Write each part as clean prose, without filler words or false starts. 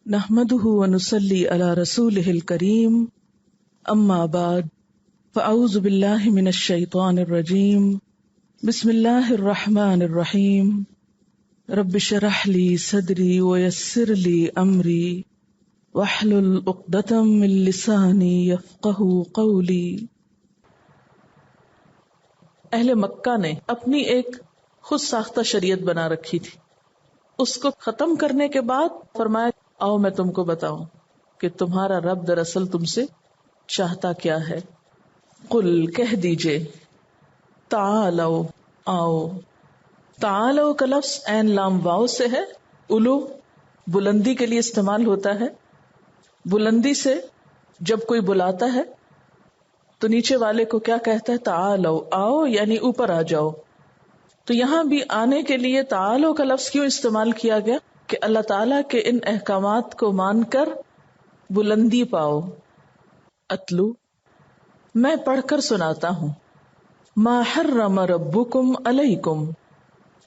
نحمده ونصلي على رسوله الكريم اما بعد فاعوذ بالله من الشيطان الرجيم بسم الله الرحمن الرحيم رب اشرح لي صدري ويسر لي امري واحلل عقدة من لساني يفقهوا قولي۔ اہل مکہ نے اپنی ایک خود ساختہ شریعت بنا رکھی تھی، اس کو ختم کرنے کے بعد فرمایا آؤ میں تم کو بتاؤں کہ تمہارا رب دراصل تم سے چاہتا کیا ہے۔ قل کہہ دیجئے، تعالو آؤ۔ تعالو کا لفظ عین لام واو سے ہے، علو بلندی کے لیے استعمال ہوتا ہے۔ بلندی سے جب کوئی بلاتا ہے تو نیچے والے کو کیا کہتا ہے؟ تعالو آؤ، یعنی اوپر آ جاؤ۔ تو یہاں بھی آنے کے لیے تعالو کا لفظ کیوں استعمال کیا گیا؟ کہ اللہ تعالیٰ کے ان احکامات کو مان کر بلندی پاؤ۔ اتلو میں پڑھ کر سناتا ہوں، ما حرم ربکم علیکم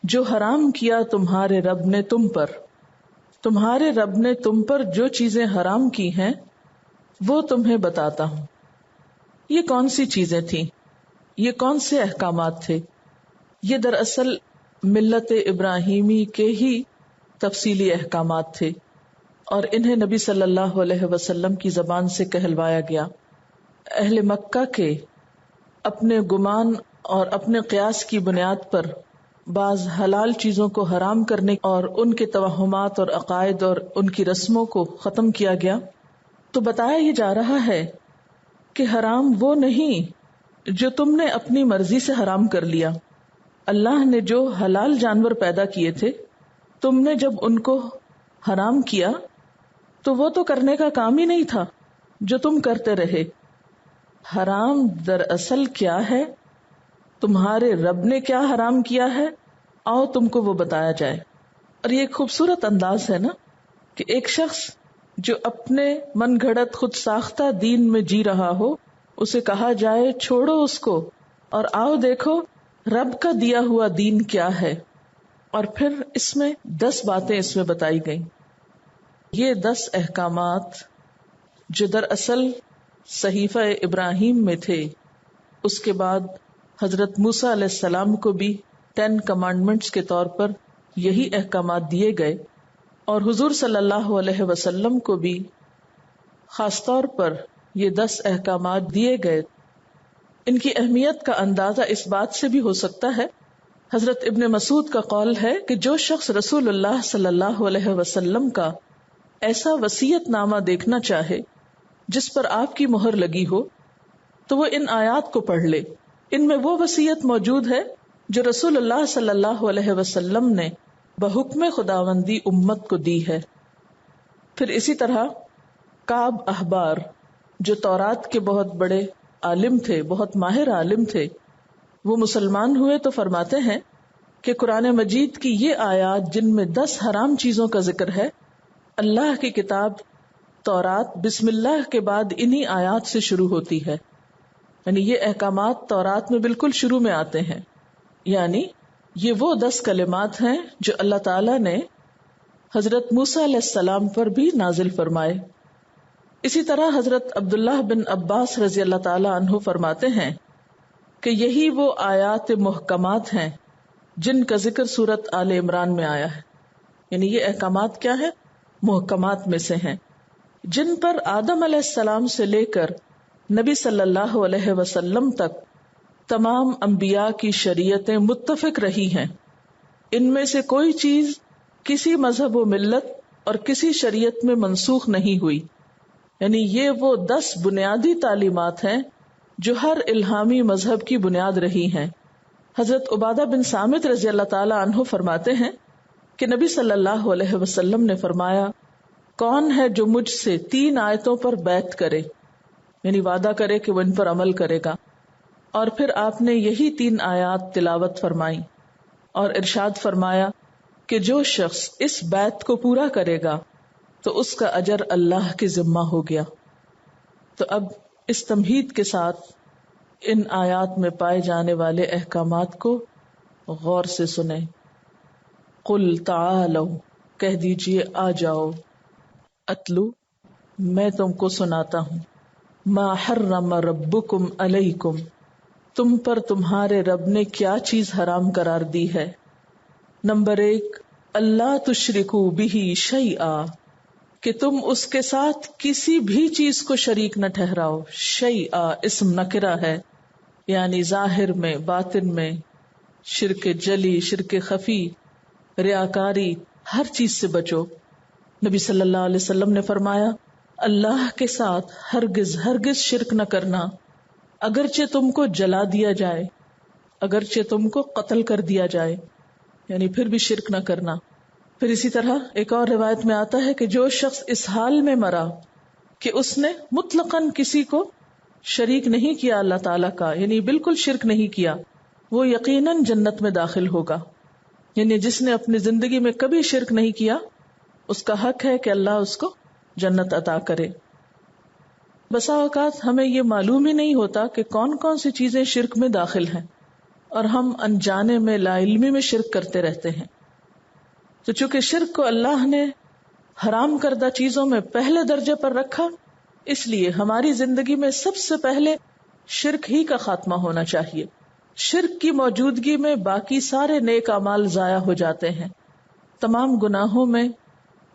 جو حرام کیا تمہارے رب نے تم پر، تمہارے رب نے تم پر جو چیزیں حرام کی ہیں وہ تمہیں بتاتا ہوں۔ یہ کون سی چیزیں تھیں؟ یہ کون سے احکامات تھے؟ یہ دراصل ملت ابراہیمی کے ہی تفصیلی احکامات تھے اور انہیں نبی صلی اللہ علیہ وسلم کی زبان سے کہلوایا گیا۔ اہل مکہ کے اپنے گمان اور اپنے قیاس کی بنیاد پر بعض حلال چیزوں کو حرام کرنے اور ان کے توہمات اور عقائد اور ان کی رسموں کو ختم کیا گیا۔ تو بتایا یہ جا رہا ہے کہ حرام وہ نہیں جو تم نے اپنی مرضی سے حرام کر لیا۔ اللہ نے جو حلال جانور پیدا کیے تھے، تم نے جب ان کو حرام کیا تو وہ تو کرنے کا کام ہی نہیں تھا جو تم کرتے رہے۔ حرام دراصل کیا ہے، تمہارے رب نے کیا حرام کیا ہے، آؤ تم کو وہ بتایا جائے۔ اور یہ ایک خوبصورت انداز ہے نا کہ ایک شخص جو اپنے من گھڑت خود ساختہ دین میں جی رہا ہو، اسے کہا جائے چھوڑو اس کو اور آؤ دیکھو رب کا دیا ہوا دین کیا ہے۔ اور پھر اس میں 10 باتیں اس میں بتائی گئیں۔ یہ 10 احکامات جو دراصل صحیفہ ابراہیم میں تھے، اس کے بعد حضرت موسیٰ علیہ السلام کو بھی 10 کمانڈمنٹس کے طور پر یہی احکامات دیے گئے، اور حضور صلی اللہ علیہ وسلم کو بھی خاص طور پر یہ 10 احکامات دیے گئے۔ ان کی اہمیت کا اندازہ اس بات سے بھی ہو سکتا ہے، حضرت ابن مسعود کا قول ہے کہ جو شخص رسول اللہ صلی اللہ علیہ وسلم کا ایسا وصیت نامہ دیکھنا چاہے جس پر آپ کی مہر لگی ہو تو وہ ان آیات کو پڑھ لے۔ ان میں وہ وصیت موجود ہے جو رسول اللہ صلی اللہ علیہ وسلم نے بحکم خداوندی امت کو دی ہے۔ پھر اسی طرح کعب احبار جو تورات کے بہت بڑے عالم تھے، بہت ماہر عالم تھے، وہ مسلمان ہوئے تو فرماتے ہیں کہ قرآن مجید کی یہ آیات جن میں 10 حرام چیزوں کا ذکر ہے، اللہ کی کتاب تورات بسم اللہ کے بعد انہی آیات سے شروع ہوتی ہے۔ یعنی یہ احکامات تورات میں بالکل شروع میں آتے ہیں، یعنی یہ وہ 10 کلمات ہیں جو اللہ تعالیٰ نے حضرت موسیٰ علیہ السلام پر بھی نازل فرمائے۔ اسی طرح حضرت عبداللہ بن عباس رضی اللہ تعالیٰ عنہ فرماتے ہیں کہ یہی وہ آیات محکمات ہیں جن کا ذکر سورت آل عمران میں آیا ہے۔ یعنی یہ احکامات کیا ہیں؟ محکمات میں سے ہیں، جن پر آدم علیہ السلام سے لے کر نبی صلی اللہ علیہ وسلم تک تمام انبیاء کی شریعتیں متفق رہی ہیں۔ ان میں سے کوئی چیز کسی مذہب و ملت اور کسی شریعت میں منسوخ نہیں ہوئی۔ یعنی یہ وہ 10 بنیادی تعلیمات ہیں جو ہر الہامی مذہب کی بنیاد رہی ہیں۔ حضرت عبادہ بن صامت رضی اللہ تعالی عنہ فرماتے ہیں کہ نبی صلی اللہ علیہ وسلم نے فرمایا، کون ہے جو مجھ سے 3 آیتوں پر بیعت کرے، یعنی وعدہ کرے کہ وہ ان پر عمل کرے گا۔ اور پھر آپ نے یہی 3 آیات تلاوت فرمائی اور ارشاد فرمایا کہ جو شخص اس بیعت کو پورا کرے گا تو اس کا اجر اللہ کے ذمہ ہو گیا۔ تو اب اس تمہید کے ساتھ ان آیات میں پائے جانے والے احکامات کو غور سے سنیں۔ قل تعالوا کہہ دیجئے آ جاؤ، اتلو، میں تم کو سناتا ہوں، ما حرم ربکم علیکم، تم پر تمہارے رب نے کیا چیز حرام قرار دی ہے۔ نمبر 1، اللہ تشرکو بہ شیئا، کہ تم اس کے ساتھ کسی بھی چیز کو شریک نہ ٹھہراؤ۔ شیئا اسم نکرہ ہے، یعنی ظاہر میں باطن میں، شرک جلی، شرک خفی، ریاکاری، ہر چیز سے بچو۔ نبی صلی اللہ علیہ وسلم نے فرمایا، اللہ کے ساتھ ہرگز ہرگز شرک نہ کرنا، اگرچہ تم کو جلا دیا جائے، اگرچہ تم کو قتل کر دیا جائے، یعنی پھر بھی شرک نہ کرنا۔ پھر اسی طرح ایک اور روایت میں آتا ہے کہ جو شخص اس حال میں مرا کہ اس نے مطلقاً کسی کو شریک نہیں کیا اللہ تعالیٰ کا، یعنی بالکل شرک نہیں کیا، وہ یقیناً جنت میں داخل ہوگا۔ یعنی جس نے اپنی زندگی میں کبھی شرک نہیں کیا، اس کا حق ہے کہ اللہ اس کو جنت عطا کرے۔ بسا اوقات ہمیں یہ معلوم ہی نہیں ہوتا کہ کون کون سی چیزیں شرک میں داخل ہیں، اور ہم انجانے میں لا علمی میں شرک کرتے رہتے ہیں۔ تو چونکہ شرک کو اللہ نے حرام کردہ چیزوں میں پہلے درجے پر رکھا، اس لیے ہماری زندگی میں سب سے پہلے شرک ہی کا خاتمہ ہونا چاہیے۔ شرک کی موجودگی میں باقی سارے نیک اعمال ضائع ہو جاتے ہیں۔ تمام گناہوں میں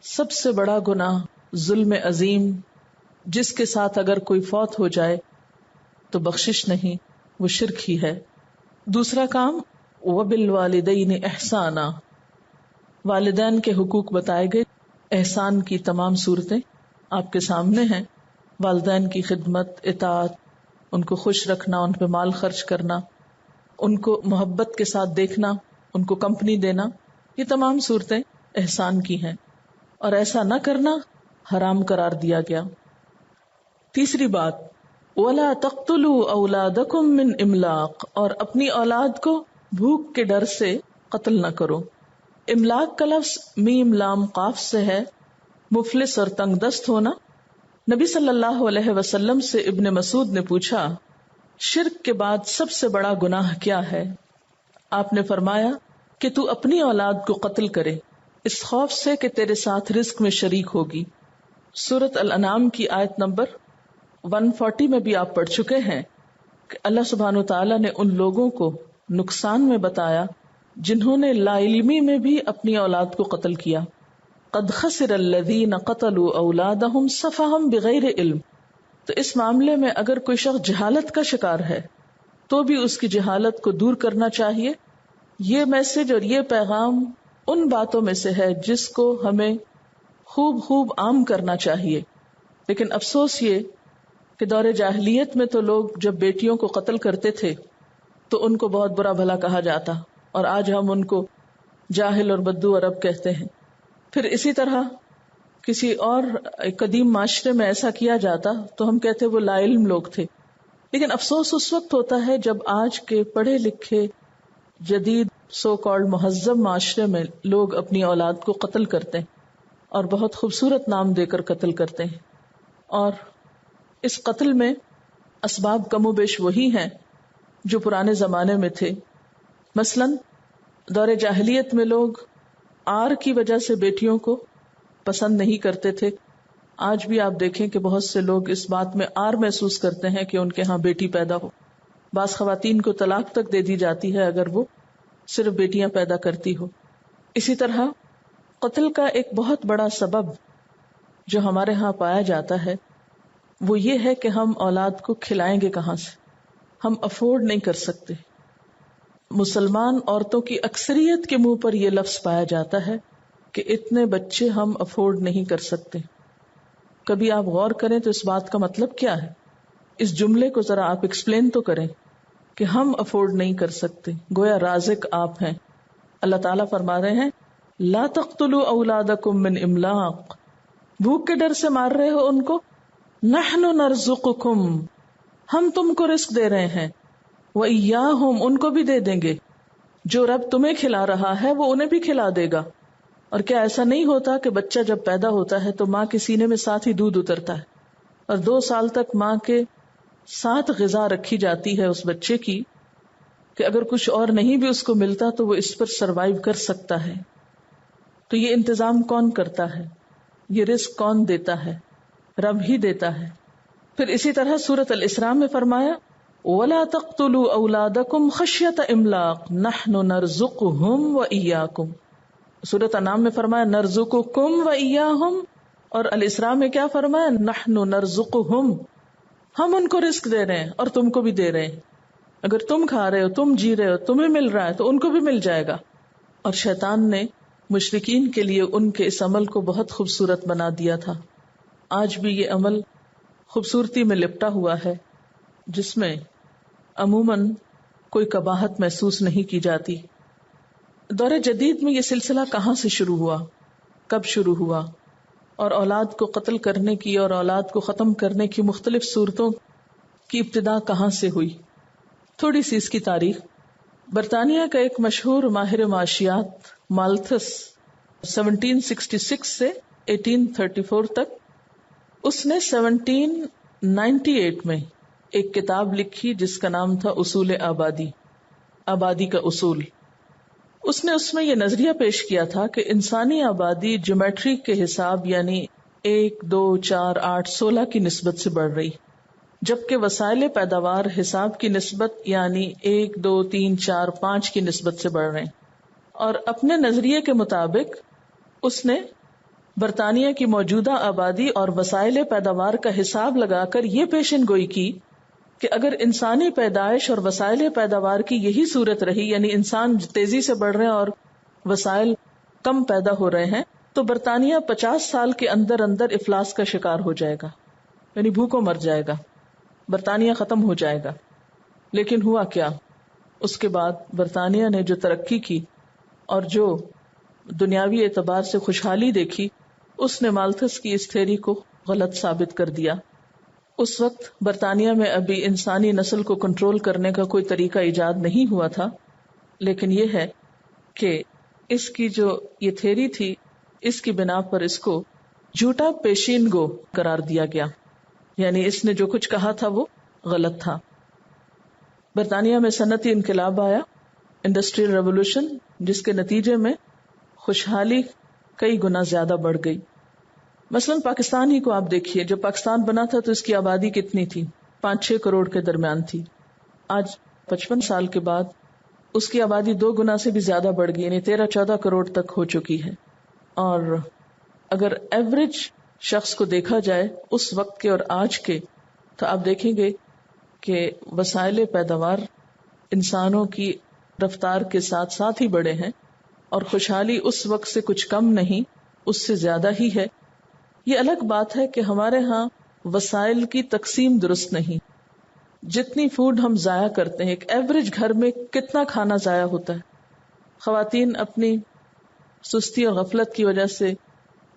سب سے بڑا گناہ ظلم عظیم، جس کے ساتھ اگر کوئی فوت ہو جائے تو بخشش نہیں، وہ شرک ہی ہے۔ دوسرا کام وَبِالْوَالِدَيْنِ احسانا، والدین کے حقوق بتائے گئے۔ احسان کی تمام صورتیں آپ کے سامنے ہیں۔ والدین کی خدمت، اطاعت، ان کو خوش رکھنا، ان پہ مال خرچ کرنا، ان کو محبت کے ساتھ دیکھنا، ان کو کمپنی دینا، یہ تمام صورتیں احسان کی ہیں، اور ایسا نہ کرنا حرام قرار دیا گیا۔ تیسری بات، وَلَا تَقْتُلُوا أَوْلَادَكُمْ مِنْ إِمْلَاقٍ، اور اپنی اولاد کو بھوک کے ڈر سے قتل نہ کرو۔ املاق کا لفظ میم لام قاف سے ہے، مفلس اور تنگ دست ہونا۔ نبی صلی اللہ علیہ وسلم سے ابن مسعود نے پوچھا، شرک کے بعد سب سے بڑا گناہ کیا ہے؟ آپ نے فرمایا کہ تو اپنی اولاد کو قتل کرے، اس خوف سے کہ تیرے ساتھ رزق میں شریک ہوگی۔ سورۃ الانعام کی آیت نمبر 140 میں بھی آپ پڑھ چکے ہیں کہ اللہ سبحانہ وتعالیٰ نے ان لوگوں کو نقصان میں بتایا جنہوں نے لا علمی میں بھی اپنی اولاد کو قتل کیا۔ قد خسر الذین قتلوا اولادہم سفہا بغیر علم، تو اس معاملے میں اگر کوئی شخص جہالت کا شکار ہے تو بھی اس کی جہالت کو دور کرنا چاہیے۔ یہ میسج اور یہ پیغام ان باتوں میں سے ہے جس کو ہمیں خوب عام کرنا چاہیے۔ لیکن افسوس یہ کہ دور جاہلیت میں تو لوگ جب بیٹیوں کو قتل کرتے تھے تو ان کو بہت برا بھلا کہا جاتا، اور آج ہم ان کو جاہل اور بدو عرب کہتے ہیں۔ پھر اسی طرح کسی اور قدیم معاشرے میں ایسا کیا جاتا تو ہم کہتے وہ لا علم لوگ تھے۔ لیکن افسوس اس وقت ہوتا ہے جب آج کے پڑھے لکھے جدید سو کالڈ مہذب معاشرے میں لوگ اپنی اولاد کو قتل کرتے ہیں، اور بہت خوبصورت نام دے کر قتل کرتے ہیں، اور اس قتل میں اسباب کم و بیش وہی ہیں جو پرانے زمانے میں تھے۔ مثلاً دور جاہلیت میں لوگ آر کی وجہ سے بیٹیوں کو پسند نہیں کرتے تھے۔ آج بھی آپ دیکھیں کہ بہت سے لوگ اس بات میں آر محسوس کرتے ہیں کہ ان کے ہاں بیٹی پیدا ہو۔ بعض خواتین کو طلاق تک دے دی جاتی ہے اگر وہ صرف بیٹیاں پیدا کرتی ہو۔ اسی طرح قتل کا ایک بہت بڑا سبب جو ہمارے ہاں پایا جاتا ہے وہ یہ ہے کہ ہم اولاد کو کھلائیں گے کہاں سے، ہم افورڈ نہیں کر سکتے۔ مسلمان عورتوں کی اکثریت کے منہ پر یہ لفظ پایا جاتا ہے کہ اتنے بچے ہم افورڈ نہیں کر سکتے۔ کبھی آپ غور کریں تو اس بات کا مطلب کیا ہے؟ اس جملے کو ذرا آپ ایکسپلین تو کریں کہ ہم افورڈ نہیں کر سکتے، گویا رازق آپ ہیں۔ اللہ تعالیٰ فرما رہے ہیں لا تقتلوا اولادکم من املاق، بھوک کے ڈر سے مار رہے ہو ان کو، نحن نرزقکم، ہم تم کو رزق دے رہے ہیں، وإیاہم، ان کو بھی دے دیں گے، جو رب تمہیں کھلا رہا ہے وہ انہیں بھی کھلا دے گا۔ اور کیا ایسا نہیں ہوتا کہ بچہ جب پیدا ہوتا ہے تو ماں کے سینے میں ساتھ ہی دودھ اترتا ہے، اور 2 سال تک ماں کے ساتھ غذا رکھی جاتی ہے اس بچے کی کہ اگر کچھ اور نہیں بھی اس کو ملتا تو وہ اس پر سروائیو کر سکتا ہے۔ تو یہ انتظام کون کرتا ہے؟ یہ رزق کون دیتا ہے؟ رب ہی دیتا ہے. پھر اسی طرح سورۃ الاسراء میں فرمایا وَلَا تَقْتُلُوا أَوْلَادَكُمْ خَشْيَةَ إِمْلَاقٍ نَحْنُ نَرْزُقُهُمْ وَإِيَّاكُمْ. سورۃ انعام میں فرمایا نَرْزُقُكُمْ وَإِيَّاهُمْ، اور الاسراء میں کیا فرمایا نَحْنُ نَرْزُقُهُمْ، ہم ان کو رزق دے رہے ہیں اور تم کو بھی دے رہے ہیں. اگر تم کھا رہے ہو، تم جی رہے ہو، تمہیں مل رہا ہے تو ان کو بھی مل جائے گا. اور شیطان نے مشرکین کے لیے ان کے اس عمل کو بہت خوبصورت بنا دیا تھا. آج بھی یہ عمل خوبصورتی میں لپٹا ہوا ہے، جس میں عموماً کوئی قباحت محسوس نہیں کی جاتی. دور جدید میں یہ سلسلہ کہاں سے شروع ہوا، کب شروع ہوا، اور اولاد کو قتل کرنے کی اور اولاد کو ختم کرنے کی مختلف صورتوں کی ابتدا کہاں سے ہوئی؟ تھوڑی سی اس کی تاریخ. برطانیہ کا ایک مشہور ماہر معاشیات مالتھس 1766 سے 1834 تک، اس نے 1798 میں ایک کتاب لکھی جس کا نام تھا اصول آبادی، آبادی کا اصول. اس نے اس میں یہ نظریہ پیش کیا تھا کہ انسانی آبادی جیومیٹری کے حساب یعنی 1 2 4 8 16 کی نسبت سے بڑھ رہی، جبکہ وسائل پیداوار حساب کی نسبت یعنی 1 2 3 4 5 کی نسبت سے بڑھ رہے ہیں. اور اپنے نظریے کے مطابق اس نے برطانیہ کی موجودہ آبادی اور وسائل پیداوار کا حساب لگا کر یہ پیشن گوئی کی کہ اگر انسانی پیدائش اور وسائل پیداوار کی یہی صورت رہی، یعنی انسان تیزی سے بڑھ رہے ہیں اور وسائل کم پیدا ہو رہے ہیں، تو برطانیہ 50 سال کے اندر اندر افلاس کا شکار ہو جائے گا، یعنی بھوکوں مر جائے گا، برطانیہ ختم ہو جائے گا. لیکن ہوا کیا؟ اس کے بعد برطانیہ نے جو ترقی کی اور جو دنیاوی اعتبار سے خوشحالی دیکھی، اس نے مالتھس کی اس تھیوری کو غلط ثابت کر دیا. اس وقت برطانیہ میں ابھی انسانی نسل کو کنٹرول کرنے کا کوئی طریقہ ایجاد نہیں ہوا تھا، لیکن یہ ہے کہ اس کی جو یہ تھیوری تھی، اس کی بنا پر اس کو جھوٹا پیشین گو قرار دیا گیا، یعنی اس نے جو کچھ کہا تھا وہ غلط تھا. برطانیہ میں صنعتی انقلاب آیا، انڈسٹریل ریولوشن، جس کے نتیجے میں خوشحالی کئی گنا زیادہ بڑھ گئی. مثلا پاکستان ہی کو آپ دیکھیے، جب پاکستان بنا تھا تو اس کی آبادی کتنی تھی؟ 5-6 کروڑ کے درمیان تھی. آج 55 سال کے بعد اس کی آبادی 2 گنا سے بھی زیادہ بڑھ گئی، یعنی 13-14 کروڑ تک ہو چکی ہے. اور اگر ایوریج شخص کو دیکھا جائے اس وقت کے اور آج کے، تو آپ دیکھیں گے کہ وسائل پیداوار انسانوں کی رفتار کے ساتھ ساتھ ہی بڑے ہیں، اور خوشحالی اس وقت سے کچھ کم نہیں، اس سے زیادہ ہی ہے. یہ الگ بات ہے کہ ہمارے ہاں وسائل کی تقسیم درست نہیں. جتنی فوڈ ہم ضائع کرتے ہیں، ایک ایوریج گھر میں کتنا کھانا ضائع ہوتا ہے. خواتین اپنی سستی اور غفلت کی وجہ سے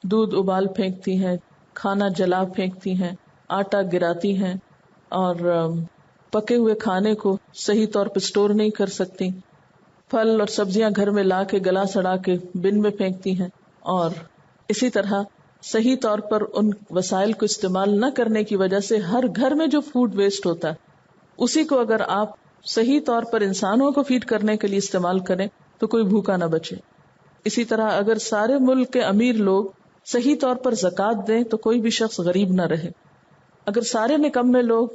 دودھ ابال پھینکتی ہیں، کھانا جلا پھینکتی ہیں، آٹا گراتی ہیں، اور پکے ہوئے کھانے کو صحیح طور پہ سٹور نہیں کر سکتی. پھل اور سبزیاں گھر میں لا کے گلا سڑا کے بن میں پھینکتی ہیں. اور اسی طرح صحیح طور پر ان وسائل کو استعمال نہ کرنے کی وجہ سے ہر گھر میں جو فوڈ ویسٹ ہوتا ہے، اسی کو اگر آپ صحیح طور پر انسانوں کو فیڈ کرنے کے لیے استعمال کریں تو کوئی بھوکا نہ بچے. اسی طرح اگر سارے ملک کے امیر لوگ صحیح طور پر زکوٰۃ دیں تو کوئی بھی شخص غریب نہ رہے. اگر سارے نکمے لوگ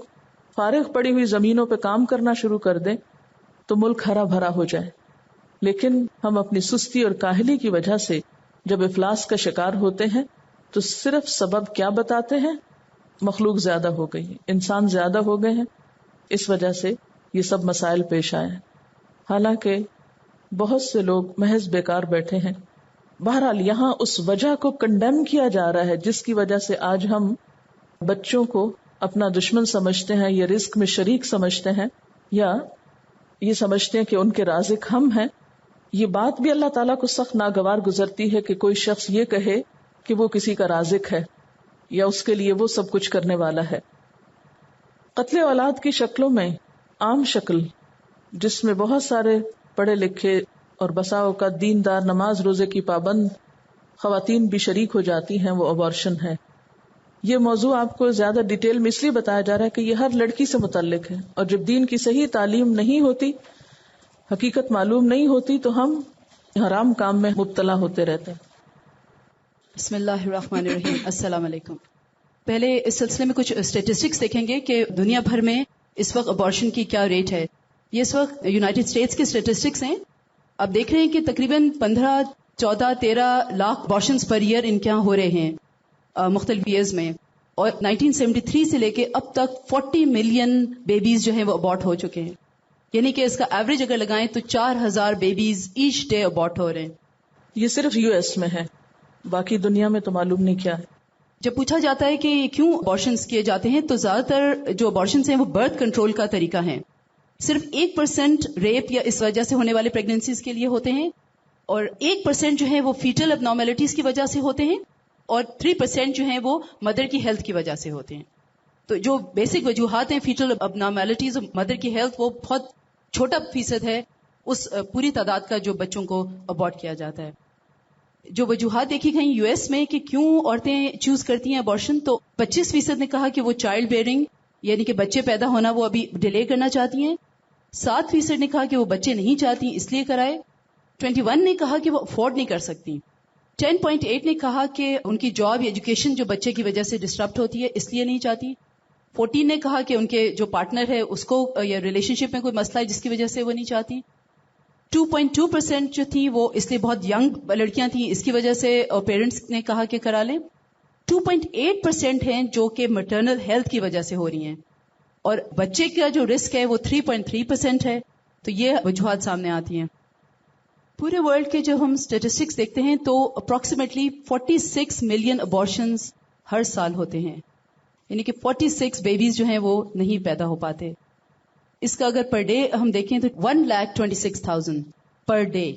فارغ پڑی ہوئی زمینوں پہ کام کرنا شروع کر دیں تو ملک ہرا بھرا ہو جائے. لیکن ہم اپنی سستی اور کاہلی کی وجہ سے جب افلاس کا شکار ہوتے ہیں تو صرف سبب کیا بتاتے ہیں؟ مخلوق زیادہ ہو گئی ہے، انسان زیادہ ہو گئے ہیں، اس وجہ سے یہ سب مسائل پیش آئے ہیں. حالانکہ بہت سے لوگ محض بیکار بیٹھے ہیں. بہرحال یہاں اس وجہ کو کنڈیم کیا جا رہا ہے جس کی وجہ سے آج ہم بچوں کو اپنا دشمن سمجھتے ہیں، یا رزق میں شریک سمجھتے ہیں، یا یہ سمجھتے ہیں کہ ان کے رازق ہم ہیں. یہ بات بھی اللہ تعالیٰ کو سخت ناگوار گزرتی ہے کہ کوئی شخص یہ کہے کہ وہ کسی کا رازق ہے یا اس کے لیے وہ سب کچھ کرنے والا ہے. قتل اولاد کی شکلوں میں عام شکل جس میں بہت سارے پڑھے لکھے اور بسا اوقات دیندار نماز روزے کی پابند خواتین بھی شریک ہو جاتی ہیں، وہ ابارشن ہے. یہ موضوع آپ کو زیادہ ڈیٹیل میں اس لیے بتایا جا رہا ہے کہ یہ ہر لڑکی سے متعلق ہے، اور جب دین کی صحیح تعلیم نہیں ہوتی، حقیقت معلوم نہیں ہوتی، تو ہم حرام کام میں مبتلا ہوتے رہتے ہیں. بسم اللہ الرحمن الرحیم. السلام علیکم. پہلے اس سلسلے میں کچھ اسٹیٹسٹکس دیکھیں گے کہ دنیا بھر میں اس وقت ابارشن کی کیا ریٹ ہے. یہ اس وقت یونائٹڈ اسٹیٹس کے اسٹیٹسٹکس ہیں. اب دیکھ رہے ہیں کہ تقریباً 15, 14, 13 لاکھ ابارشنز پر ایئر ان کے یہاں ہو رہے ہیں مختلف ایئرز میں. اور 1973 سے لے کے اب تک 40 ملین بیبیز جو ہیں وہ ابارٹ ہو چکے ہیں. یعنی کہ اس کا ایوریج اگر لگائیں تو 4000 بیبیز ایچ ڈے ابارٹ ہو رہے ہیں. یہ صرف یو ایس میں ہے, باقی دنیا میں تو معلوم نہیں کیا ہے. جب پوچھا جاتا ہے کہ کیوں ابارشنز کیے جاتے ہیں تو زیادہ تر جو ابارشنز ہیں وہ برتھ کنٹرول کا طریقہ ہیں. صرف 1% ریپ یا اس وجہ سے ہونے والے پریگننسیز کے لیے ہوتے ہیں, اور 1% جو ہے وہ فیٹل اب نارمیلٹیز کی وجہ سے ہوتے ہیں, اور 3% جو ہیں وہ مدر کی ہیلتھ کی وجہ سے ہوتے ہیں. تو جو بیسک وجوہات ہیں فیٹل اب نارمیلٹیز اور مدر کی ہیلتھ, وہ بہت چھوٹا فیصد ہے اس پوری تعداد کا جو بچوں کو ابارٹ کیا جاتا ہے. جو وجوہات دیکھی گئی یو ایس میں کہ کیوں عورتیں چوز کرتی ہیں ابارشن, تو 25% نے کہا کہ وہ چائلڈ بیئرنگ یعنی کہ بچے پیدا ہونا وہ ابھی ڈیلے کرنا چاہتی ہیں. 7% نے کہا کہ وہ بچے نہیں چاہتی اس لیے کرائے. 21 نے کہا کہ وہ افورڈ نہیں کر سکتی. 10.8 نے کہا کہ ان کی جاب یا ایجوکیشن جو بچے کی وجہ سے ڈسٹرپٹ ہوتی ہے اس لیے نہیں چاہتی. 14 نے کہا کہ ان کے جو پارٹنر ہے اس کو یا ریلیشن شپ میں کوئی مسئلہ ہے جس کی وجہ سے وہ نہیں چاہتی. 2.2% جو تھی وہ اس لیے بہت ینگ لڑکیاں تھیں اس کی وجہ سے پیرنٹس نے کہا کہ کرا لیں. 2.8% ہیں جو کہ مٹرنل ہیلتھ کی وجہ سے ہو رہی ہیں, اور بچے کا جو رسک ہے وہ 3.3% ہے. تو یہ وجوہات سامنے آتی ہیں. پورے ورلڈ کے جو ہم اسٹیٹسٹکس دیکھتے ہیں تو اپروکسیمیٹلی 46 ملین ابارشنز ہر سال ہوتے ہیں, یعنی کہ 46 بیبیز جو ہیں وہ نہیں پیدا ہو پاتے. اس کا اگر پر ڈے ہم دیکھیں تو 1,26,000 پر ڈے.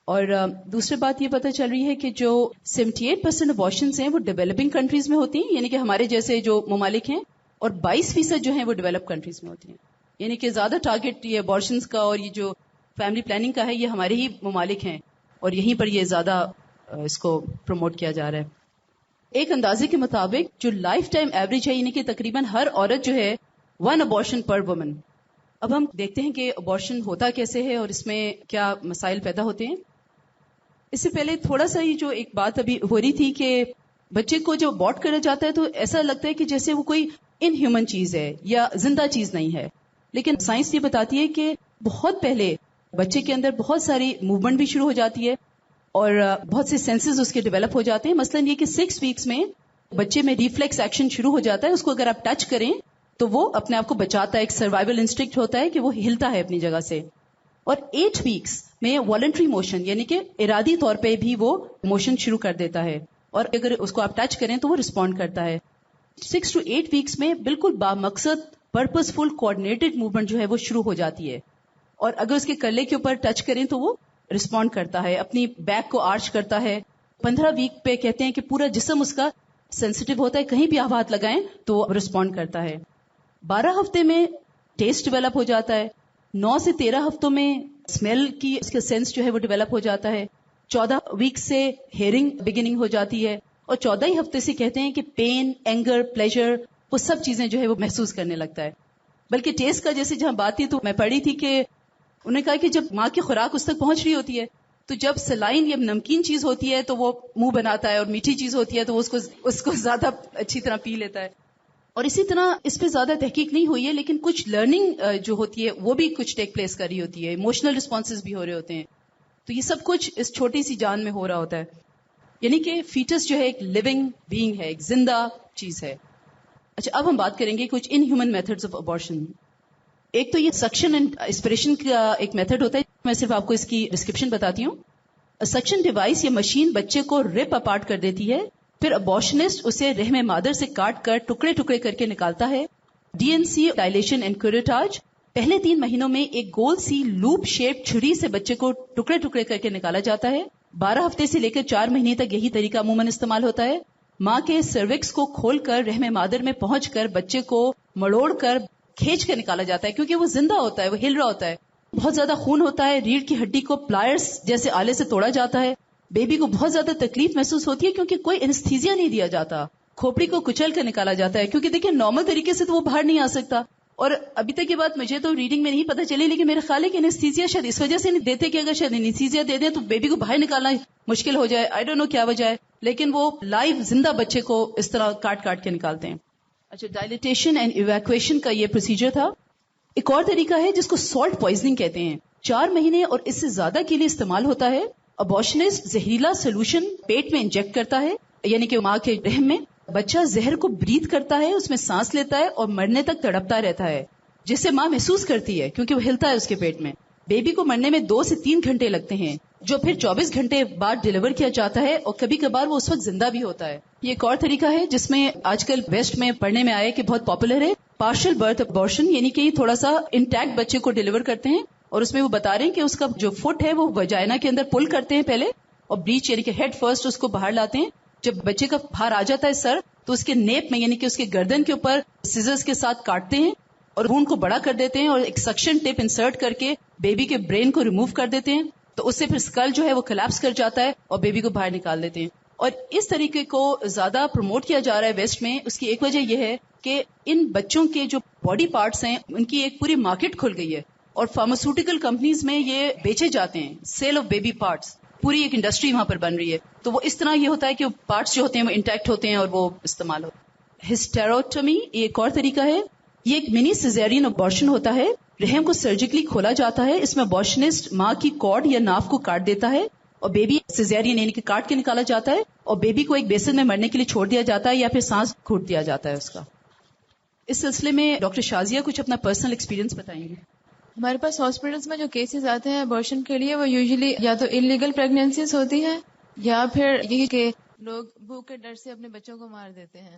اور دوسری بات یہ پتہ چل رہی ہے کہ جو 78% ابارشنز ہیں وہ ڈیولپنگ کنٹریز میں ہوتی ہیں, یعنی کہ ہمارے جیسے جو ممالک ہیں, اور 22% جو ہیں وہ ڈیولپ کنٹریز میں ہوتی ہیں. یعنی کہ زیادہ ٹارگٹ یہ ابارشنز کا اور یہ جو فیملی پلاننگ کا ہے یہ ہمارے ہی ممالک ہیں, اور یہیں پر یہ زیادہ اس کو پروموٹ کیا جا رہا ہے. ایک اندازے کے مطابق جو لائف ٹائم ایوریج ہے یعنی کہ تقریباً ہر عورت جو ہے 1 ابارشن پر وومن. اب ہم دیکھتے ہیں کہ ابارشن ہوتا کیسے ہے اور اس میں کیا مسائل پیدا ہوتے ہیں. اس سے پہلے تھوڑا سا ہی جو ایک بات ابھی ہو رہی تھی کہ بچے کو جو ابارٹ کرا جاتا ہے تو ایسا لگتا ہے کہ جیسے وہ کوئی ان ہیومن چیز ہے یا زندہ چیز نہیں ہے, لیکن سائنس یہ بتاتی ہے کہ بہت پہلے بچے کے اندر بہت ساری موومنٹ بھی شروع ہو جاتی ہے اور بہت سے سینسز اس کے ڈیولپ ہو جاتے ہیں. مثلاً یہ کہ 6 ویکس میں بچے میں ریفلیکس ایکشن شروع ہو جاتا ہے. اس کو اگر آپ ٹچ کریں تو وہ اپنے آپ کو بچاتا ہے, ایک سروائیول انسٹنکٹ ہوتا ہے کہ وہ ہلتا ہے اپنی جگہ سے. اور 8 ویکس میں والنٹری موشن یعنی کہ ارادی طور پہ بھی وہ موشن شروع کر دیتا ہے, اور اگر اس کو آپ ٹچ کریں تو وہ رسپونڈ کرتا ہے. 6 to 8 ویکس میں بالکل بامقصد پرپز فل کوآرڈینیٹڈ موومنٹ جو ہے وہ شروع ہو جاتی ہے, اور اگر اس کے کلے کے اوپر ٹچ کریں تو وہ رسپونڈ کرتا ہے, اپنی بیک کو آرچ کرتا ہے. 15 ویک پہ کہتے ہیں کہ پورا جسم اس کا سینسیٹیو ہوتا ہے, کہیں بھی آپ ہاتھ لگائیں تو وہ رسپونڈ کرتا ہے. 12 ہفتے میں ٹیسٹ ڈیولپ ہو جاتا ہے. 9 سے 13 ہفتوں میں اسمیل کی اس کا سینس جو ہے وہ ڈیولپ ہو جاتا ہے. 14 ویک سے ہیئرنگ بگننگ ہو جاتی ہے, اور 14 ہفتے سے کہتے ہیں کہ پین, اینگر, پلیجر وہ سب چیزیں جو ہے وہ محسوس کرنے لگتا ہے. بلکہ ٹیسٹ کا جیسے جہاں بات تھی تو میں پڑھی تھی کہ انہوں نے کہا کہ جب ماں کی خوراک اس تک پہنچ رہی ہوتی ہے تو جب سلائن یا نمکین چیز ہوتی ہے تو وہ منہ بناتا ہے, اور میٹھی چیز ہوتی ہے تو اس کو زیادہ اچھی طرح پی لیتا ہے. اور اسی طرح اس پہ زیادہ تحقیق نہیں ہوئی ہے, لیکن کچھ لرننگ جو ہوتی ہے وہ بھی کچھ ٹیک پلیس کر رہی ہوتی ہے, ایموشنل رسپانسز بھی ہو رہے ہوتے ہیں. تو یہ سب کچھ اس چھوٹی سی جان میں ہو رہا ہوتا ہے. یعنی کہ فیٹس جو ہے ایک لیونگ بینگ ہے, ایک زندہ چیز ہے. اچھا, اب ہم بات کریں گے کچھ in human methods of abortion. ایک تو یہ سکشن اینڈ اسپریشن کا ایک میتھڈ ہوتا ہے, میں صرف آپ کو اس کی ڈسکرپشن بتاتی ہوں. سکشن ڈیوائس یا مشین بچے کو رپ اپارٹ کر دیتی ہے, پھر ابارشنسٹ اسے رحم مادر سے کاٹ کر ٹکڑے ٹکڑے کر کے نکالتا ہے. DNC ڈائلیشن اینڈ کیوریٹاج, پہلے 3 مہینوں میں ایک گول سی لوپ شیپ چھری سے بچے کو ٹکڑے ٹکڑے کر کے نکالا جاتا ہے. 12 ہفتے سے لے کر 4 مہینے تک یہی طریقہ عموماً استعمال ہوتا ہے. ماں کے سروکس کو کھول کر رحم مادر میں پہنچ کر بچے کو مڑوڑ کر کھینچ کے نکالا جاتا ہے, کیونکہ وہ زندہ ہوتا ہے, وہ ہل رہا ہوتا ہے. بہت زیادہ خون ہوتا ہے, ریڑھ کی ہڈی کو پلائرز جیسے آلے سے توڑا جاتا ہے. بیبی کو بہت زیادہ تکلیف محسوس ہوتی ہے کیونکہ کوئی انستھیزیا نہیں دیا جاتا. کھوپڑی کو کچل کر نکالا جاتا ہے, کیونکہ دیکھیں نارمل طریقے سے تو وہ باہر نہیں آ سکتا, اور ابھی تک یہ بات مجھے تو ریڈنگ میں نہیں پتہ چلی، لیکن میرے خیال ہے کہ انیستھیزیا شاید اس وجہ سے نہیں دیتے کہ اگر شاید انیستھیزیا دے دیں تو بیبی کو باہر نکالنا مشکل ہو جائے. آئی ڈونٹ نو کیا وجہ ہے، لیکن وہ لائیو زندہ بچے کو اس طرح کاٹ کاٹ کے نکالتے ہیں. اچھا، ڈائلیٹیشن اینڈ ایویکویشن کا یہ پروسیجر تھا. ایک اور طریقہ ہے جس کو سالٹ پوائزننگ کہتے ہیں، 4 مہینے اور اس سے زیادہ کے لیے استعمال ہوتا ہے. ابارشنسٹ زہریلا سولوشن پیٹ میں انجیکٹ کرتا ہے، یعنی کہ ماں کے رحم میں. بچہ زہر کو بریتھ کرتا ہے، اس میں سانس لیتا ہے اور مرنے تک تڑپتا رہتا ہے، جس سے ماں محسوس کرتی ہے کیونکہ وہ ہلتا ہے اس کے پیٹ میں. بیبی کو مرنے میں 2 سے 3 گھنٹے لگتے ہیں، جو پھر 24 گھنٹے بعد ڈیلیور کیا جاتا ہے، اور کبھی کبھار وہ اس وقت زندہ بھی ہوتا ہے. یہ ایک اور طریقہ ہے جس میں آج کل ویسٹ میں پڑھنے میں آیا کہ بہت پاپولر ہے، پارشل برتھ ابارشن، یعنی کہ تھوڑا سا انٹیکٹ بچے کو ڈیلیور کرتے ہیں، اور اس میں وہ بتا رہے ہیں کہ اس کا جو فٹ ہے وہ وجائنا کے اندر پل کرتے ہیں پہلے، اور بریچ یعنی کہ ہیڈ فرسٹ اس کو باہر لاتے ہیں. جب بچے کا باہر آ جاتا ہے سر، تو اس کے نیپ میں یعنی کہ اس کے گردن کے اوپر سیزرز کے ساتھ کاٹتے ہیں اور خون کو بڑا کر دیتے ہیں، اور ایک سکشن ٹپ انسرٹ کر کے بیبی کے برین کو ریموو کر دیتے ہیں. تو اس سے پھر اسکل جو ہے وہ کلیپس کر جاتا ہے اور بیبی کو باہر نکال دیتے ہیں. اور اس طریقے کو زیادہ پروموٹ کیا جا رہا ہے ویسٹ میں. اس کی ایک وجہ یہ ہے کہ ان بچوں کے جو باڈی پارٹس ہیں ان کی ایک پوری مارکیٹ کھل گئی ہے، اور فارماسیوٹیکل کمپنیز میں یہ بیچے جاتے ہیں. سیل آف بیبی پارٹس، پوری ایک انڈسٹری وہاں پر بن رہی ہے. تو وہ اس طرح یہ ہوتا ہے کہ پارٹس جو ہوتے ہیں وہ انٹیکٹ ہوتے ہیں اور وہ استعمال ہوتے ہیں. ہسٹیروٹمی یہ ایک اور طریقہ ہے. یہ ایک منی سیزیرین ابارشن ہوتا ہے. رحم کو سرجیکلی کھولا جاتا ہے. اس میں ابارشنسٹ ماں کی کارڈ یا ناف کو کاٹ دیتا ہے اور بیبی سیزیرین یعنی کہ کاٹ کے نکالا جاتا ہے، اور بیبی کو ایک بیسن میں مرنے کے لیے چھوڑ دیا جاتا ہے یا پھر سانس گھوٹ دیا جاتا ہے اس کا. اس سلسلے میں ڈاکٹر شازیہ کچھ اپنا پرسنل ایکسپیرینس بتائیں گے. ہمارے پاس ہاسپٹلس میں جو کیسز آتے ہیں ابارشن کے لیے، وہ یوزلی یا تو انلیگل پریگنینسیز ہوتی ہیں یا پھر یہی کہ لوگ بھوک کے ڈر سے اپنے بچوں کو مار دیتے ہیں.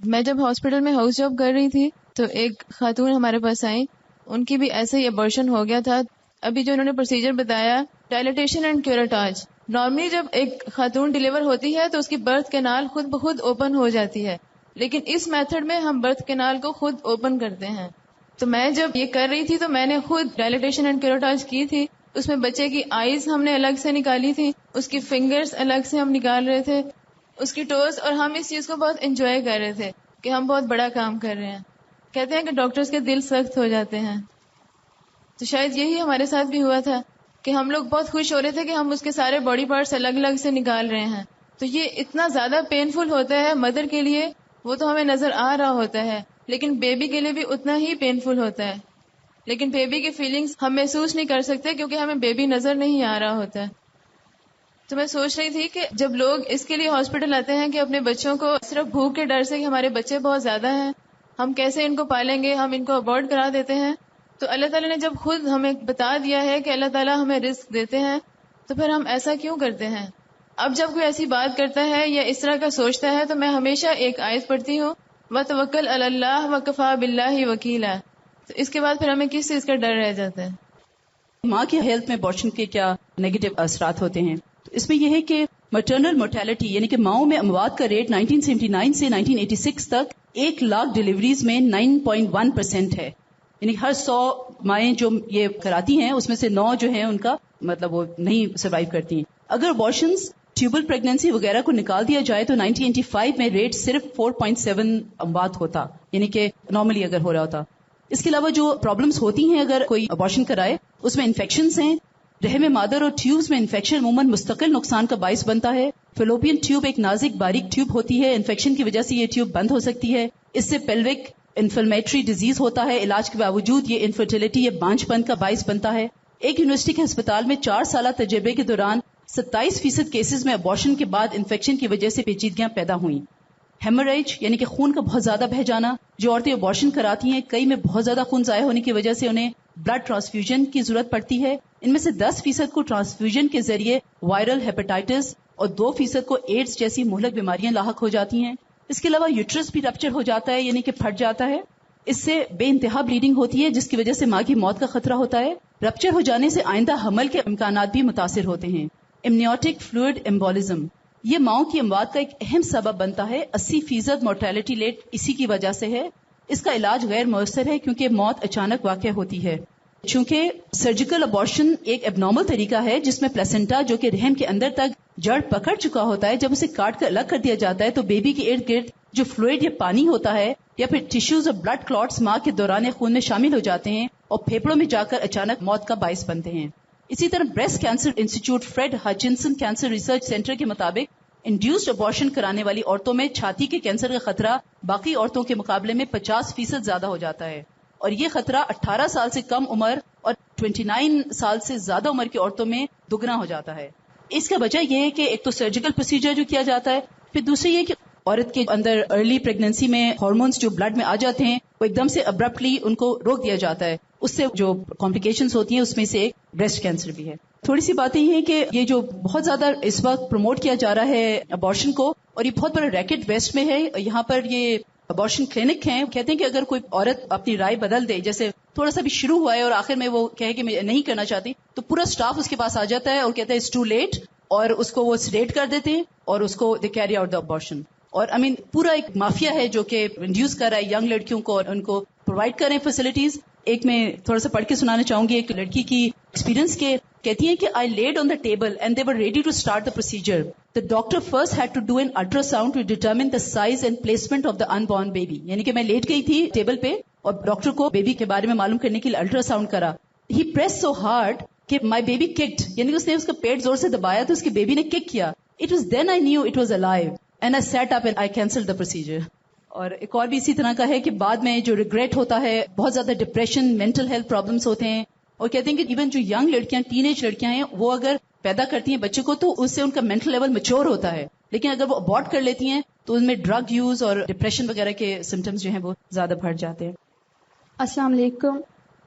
میں جب ہاسپٹل میں ہاؤس جاب کر رہی تھی تو ایک خاتون ہمارے پاس آئی، ان کی بھی ایسے ہی ابارشن ہو گیا تھا. ابھی جو انہوں نے پروسیجر بتایا، ڈائلیٹیشن اینڈ کیوریٹاج. نارملی جب ایک خاتون ڈیلیور ہوتی ہے تو اس کی برتھ کینال خود بخود اوپن ہو جاتی ہے، لیکن اس میتھڈ میں ہم برتھ کینال کو خود اوپن کرتے ہیں. تو میں جب یہ کر رہی تھی تو میں نے خود ڈائلیٹیشن اینڈ کیوریٹاج کی تھی. اس میں بچے کی آئیز ہم نے الگ سے نکالی تھی، اس کی فنگرز الگ سے ہم نکال رہے تھے، اس کی ٹوز، اور ہم اس چیز کو بہت انجوائے کر رہے تھے کہ ہم بہت بڑا کام کر رہے ہیں. کہتے ہیں کہ ڈاکٹرز کے دل سخت ہو جاتے ہیں. تو شاید یہی ہمارے ساتھ بھی ہوا تھا کہ ہم لوگ بہت خوش ہو رہے تھے کہ ہم اس کے سارے باڈی پارٹس الگ الگ سے نکال رہے ہیں. تو یہ اتنا زیادہ پینفل ہوتا ہے مدر کے لیے، وہ تو ہمیں نظر آ رہا ہوتا ہے، لیکن بیبی کے لیے بھی اتنا ہی پینفل ہوتا ہے. لیکن بیبی کی فیلنگز ہم محسوس نہیں کر سکتے کیونکہ ہمیں بیبی نظر نہیں آ رہا ہوتا ہے. تو میں سوچ رہی تھی کہ جب لوگ اس کے لیے ہاسپٹل آتے ہیں کہ اپنے بچوں کو صرف بھوک کے ڈر سے کہ ہمارے بچے بہت زیادہ ہیں، ہم کیسے ان کو پالیں گے، ہم ان کو ابورٹ کرا دیتے ہیں. تو اللہ تعالیٰ نے جب خود ہمیں بتا دیا ہے کہ اللہ تعالیٰ ہمیں رزق دیتے ہیں، تو پھر ہم ایسا کیوں کرتے ہیں؟ اب جب کوئی ایسی بات کرتا ہے یا اس طرح کا سوچتا ہے تو میں ہمیشہ ایک آیت پڑھتی ہوں، وَتَوَكَّلْ عَلَى اللَّهِ وَكَفَى بِاللَّهِ وَكِيلًا. تو اس کے بعد پھر ہمیں کس چیز کا ڈر رہ جاتا ہے؟ ماں کی ہیلتھ میں ابارشن کے کیا نیگیٹو اثرات ہوتے ہیں؟ تو اس میں یہ ہے کہ مٹرنل مورٹیلٹی یعنی کہ ماؤں میں اموات کا ریٹ 1979 سے 1986 تک 1,00,000 ڈیلیوریز میں 9.1% ہے. یعنی ہر 100 مائیں جو یہ کراتی ہیں اس میں سے 9 جو ہیں ان کا مطلب وہ نہیں سروائیو کرتی ہیں. اگر ابارشنز ٹیوبل پریگننسی وغیرہ کو نکال دیا جائے تو 1985 میں ریٹ صرف 4.7 اموات ہوتا، یعنی کہ نارملی اگر ہو رہا ہوتا. اس کے علاوہ جو پرابلمز ہوتی ہیں اگر کوئی ابارشن کرائے، اس میں انفیکشنز ہیں. رحم مادر اور ٹیوبز میں انفیکشن عموماً مستقل نقصان کا باعث بنتا ہے. فیلوپین ٹیوب ایک نازک باریک ٹیوب ہوتی ہے، انفیکشن کی وجہ سے یہ ٹیوب بند ہو سکتی ہے. اس سے پیلوک انفلمیٹری ڈیزیز ہوتا ہے. علاج کے باوجود یہ انفرٹیلٹی یا بانجھ پن کا باعث بنتا ہے. ایک یونیورسٹی کے ہسپتال میں 4 سالہ تجربے کے دوران 27% کیسز میں ابارشن کے بعد انفیکشن کی وجہ سے پیچیدگیاں پیدا ہوئیں. ہیموریج یعنی کہ خون کا بہت زیادہ بہہ جانا. جو عورتیں ابارشن کراتی ہیں کئی میں بہت زیادہ خون ضائع ہونے کی وجہ سے انہیں بلڈ ٹرانسفیوژن کی ضرورت پڑتی ہے. ان میں سے 10% کو ٹرانسفیوژن کے ذریعے وائرل ہیپاٹائٹس اور 2% کو ایڈز جیسی مہلک بیماریاں لاحق ہو جاتی ہیں. اس کے علاوہ یوٹرس بھی رپچر ہو جاتا ہے یعنی کہ پھٹ جاتا ہے. اس سے بے انتہا بلیڈنگ ہوتی ہے جس کی وجہ سے ماں کی موت کا خطرہ ہوتا ہے. رپچر ہو جانے سے آئندہ حمل کے امکانات بھی متاثر ہوتے ہیں. امنیوٹک فلوئڈ ایمبولزم یہ ماؤں کی اموات کا ایک اہم سبب بنتا ہے. 80% مورٹیلٹی ریٹ اسی کی وجہ سے ہے. اس کا علاج غیر مؤثر ہے کیونکہ موت اچانک واقع ہوتی ہے. چونکہ سرجیکل ابارشن ایک اب نارمل طریقہ ہے جس میں پلیسنٹا جو کہ رحم کے اندر تک جڑ پکڑ چکا ہوتا ہے، جب اسے کاٹ کر الگ کر دیا جاتا ہے تو بیبی کے ارد گرد جو فلوئڈ یا پانی ہوتا ہے یا پھر ٹیشوز اور بلڈ کلوٹس ماں کے دوران خون میں شامل ہو جاتے ہیں اور پھیپڑوں میں جا کر اچانک موت کا باعث بنتے ہیں. اسی طرح breast cancer institute Fred Hutchinson cancer research centre کے مطابق انڈیوسڈ ابارشن کرانے والی عورتوں میں چھاتی کے کینسر کا خطرہ باقی عورتوں کے مقابلے میں 50% زیادہ ہو جاتا ہے، اور یہ خطرہ 18 سال سے کم عمر اور 29 سال سے زیادہ عمر کی عورتوں میں دگنا ہو جاتا ہے. اس کا وجہ یہ ہے کہ ایک تو سرجیکل پروسیجر جو کیا جاتا ہے، پھر دوسری یہ کہ عورت کے اندر ارلی پریگننسی میں ہارمونز جو بلڈ میں آ جاتے ہیں وہ ایک دم سے ابرپٹلی ان کو روک دیا جاتا ہے. اس سے جو کمپلیکیشنز ہوتی ہیں اس میں سے ایک بریسٹ کینسر بھی ہے. تھوڑی سی باتیں یہ ہیں کہ یہ جو بہت زیادہ اس وقت پروموٹ کیا جا رہا ہے ابارشن کو، اور یہ بہت بڑا ریکٹ ویسٹ میں ہے. یہاں پر یہ ابارشن کلینک ہیں، کہتے ہیں کہ اگر کوئی عورت اپنی رائے بدل دے، جیسے تھوڑا سا بھی شروع ہوا ہے اور آخر میں وہ کہے کہ میں نہیں کرنا چاہتی، تو پورا سٹاف اس کے پاس آ جاتا ہے اور کہتا ہے اٹس ٹو لیٹ، اور اس کو وہ سیڈیٹ کر دیتے ہیں اور اس کو they carry out the abortion. اور پورا ایک مافیا ہے جو کہ انڈیوس کر رہا ہے ینگ لڑکیوں کو اور ان کو پرووائڈ کر رہے ہیں فیسلٹیز. ایک میں تھوڑا سا پڑھ کے سنانا چاہوں گی ایک لڑکی کی ایکسپیرینس کے. کہتی ہیں کہ I laid on the table and they were ready to start the procedure. The doctor first had to do an ultrasound to determine the size and placement of the unborn baby. یعنی کہ میں late گئی تھی table پہ اور doctor کو baby کے بارے میں معلوم کرنے کے لیے الٹرا ساؤنڈ کرا. He pressed so hard کہ my baby kicked. یعنی کہ اس نے اس کا پیٹ زور سے دبایا تو اس کے بیبی نے کک کیا. It was then I knew it was alive and I sat up and I cancelled the procedure. اور ایک اور بھی اسی طرح کا ہے کہ بعد میں جو ریگریٹ ہوتا ہے، بہت زیادہ ڈپریشن، مینٹل ہیلتھ پرابلمس ہوتے ہیں. اور کہتے ہیں کہ ایون جو ینگ لڑکیاں، ٹین ایج لڑکیاں ہیں، وہ اگر پیدا کرتی ہیں بچے کو تو اس سے ان کا مینٹل لیول میچور ہوتا ہے، لیکن اگر وہ ابورٹ کر لیتی ہیں تو ان میں ڈرگ یوز اور ڈپریشن وغیرہ کے سمٹمز جو ہیں وہ زیادہ بڑھ جاتے ہیں. السلام علیکم،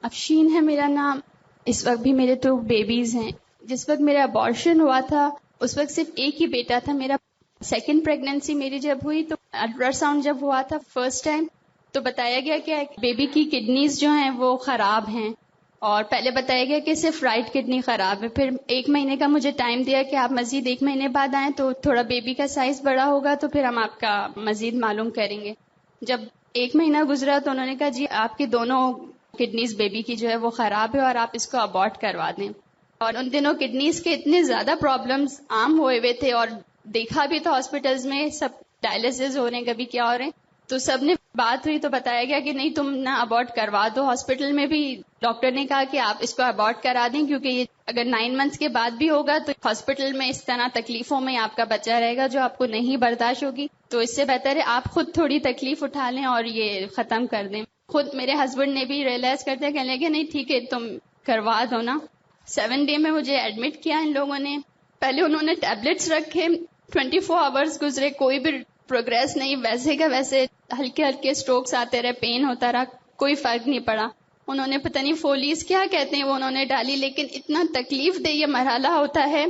افشین ہے میرا نام. اس وقت بھی میرے 2 بیبیز ہیں. جس وقت میرا ابارشن ہوا تھا اس وقت صرف ایک ہی بیٹا تھا میرا. سیکنڈ پریگننسی میری جب ہوئی تو الٹرا ساؤنڈ جب ہوا تھا فرسٹ ٹائم تو بتایا گیا کہ بیبی کی کڈنیز جو ہیں وہ خراب ہیں، اور پہلے بتایا گیا کہ صرف رائٹ کڈنی خراب ہے. پھر 1 مہینے کا مجھے ٹائم دیا کہ آپ مزید 1 مہینے بعد آئیں تو تھوڑا بیبی کا سائز بڑا ہوگا تو پھر ہم آپ کا مزید معلوم کریں گے. جب 1 مہینہ گزرا تو انہوں نے کہا جی آپ کی دونوں کڈنیز بیبی کی جو ہے وہ خراب ہے اور آپ اس کو ابورٹ کروا دیں. اور ان دنوں کڈنیز کے اتنے زیادہ پرابلمز عام ہوئے ہوئے تھے اور دیکھا بھی تھا ہاسپٹلز میں، سب ڈائلسس ہو رہے ہیں، کبھی کیا ہو رہے ہیں. تو سب نے بات ہوئی تو بتایا گیا کہ نہیں تم نہ ابورٹ کروا دو. ہاسپٹل میں بھی ڈاکٹر نے کہا کہ آپ اس کو ابورٹ کرا دیں کیونکہ یہ اگر 9 منتھس کے بعد بھی ہوگا تو ہاسپٹل میں اس طرح تکلیفوں میں آپ کا بچہ رہے گا جو آپ کو نہیں برداشت ہوگی. تو اس سے بہتر ہے آپ خود تھوڑی تکلیف اٹھا لیں اور یہ ختم کر دیں. خود میرے ہسبینڈ نے بھی ریئلائز کرتے کہنے لگے نہیں ٹھیک ہے تم کروا دو نا. 7 ڈے میں مجھے ایڈمٹ کیا ان لوگوں نے. پہلے انہوں نے ٹیبلٹس رکھے، 24 آورز گزرے، کوئی بھی پروگریس نہیں، ویسے کا ویسے ہلکے ہلکے اسٹروکس آتے رہے، پین ہوتا رہا، کوئی فرق نہیں پڑا. انہوں نے پتہ نہیں فولیز کیا کہتے ہیں وہ انہوں نے ڈالی، لیکن اتنا تکلیف دہ یہ مرحلہ ہوتا ہے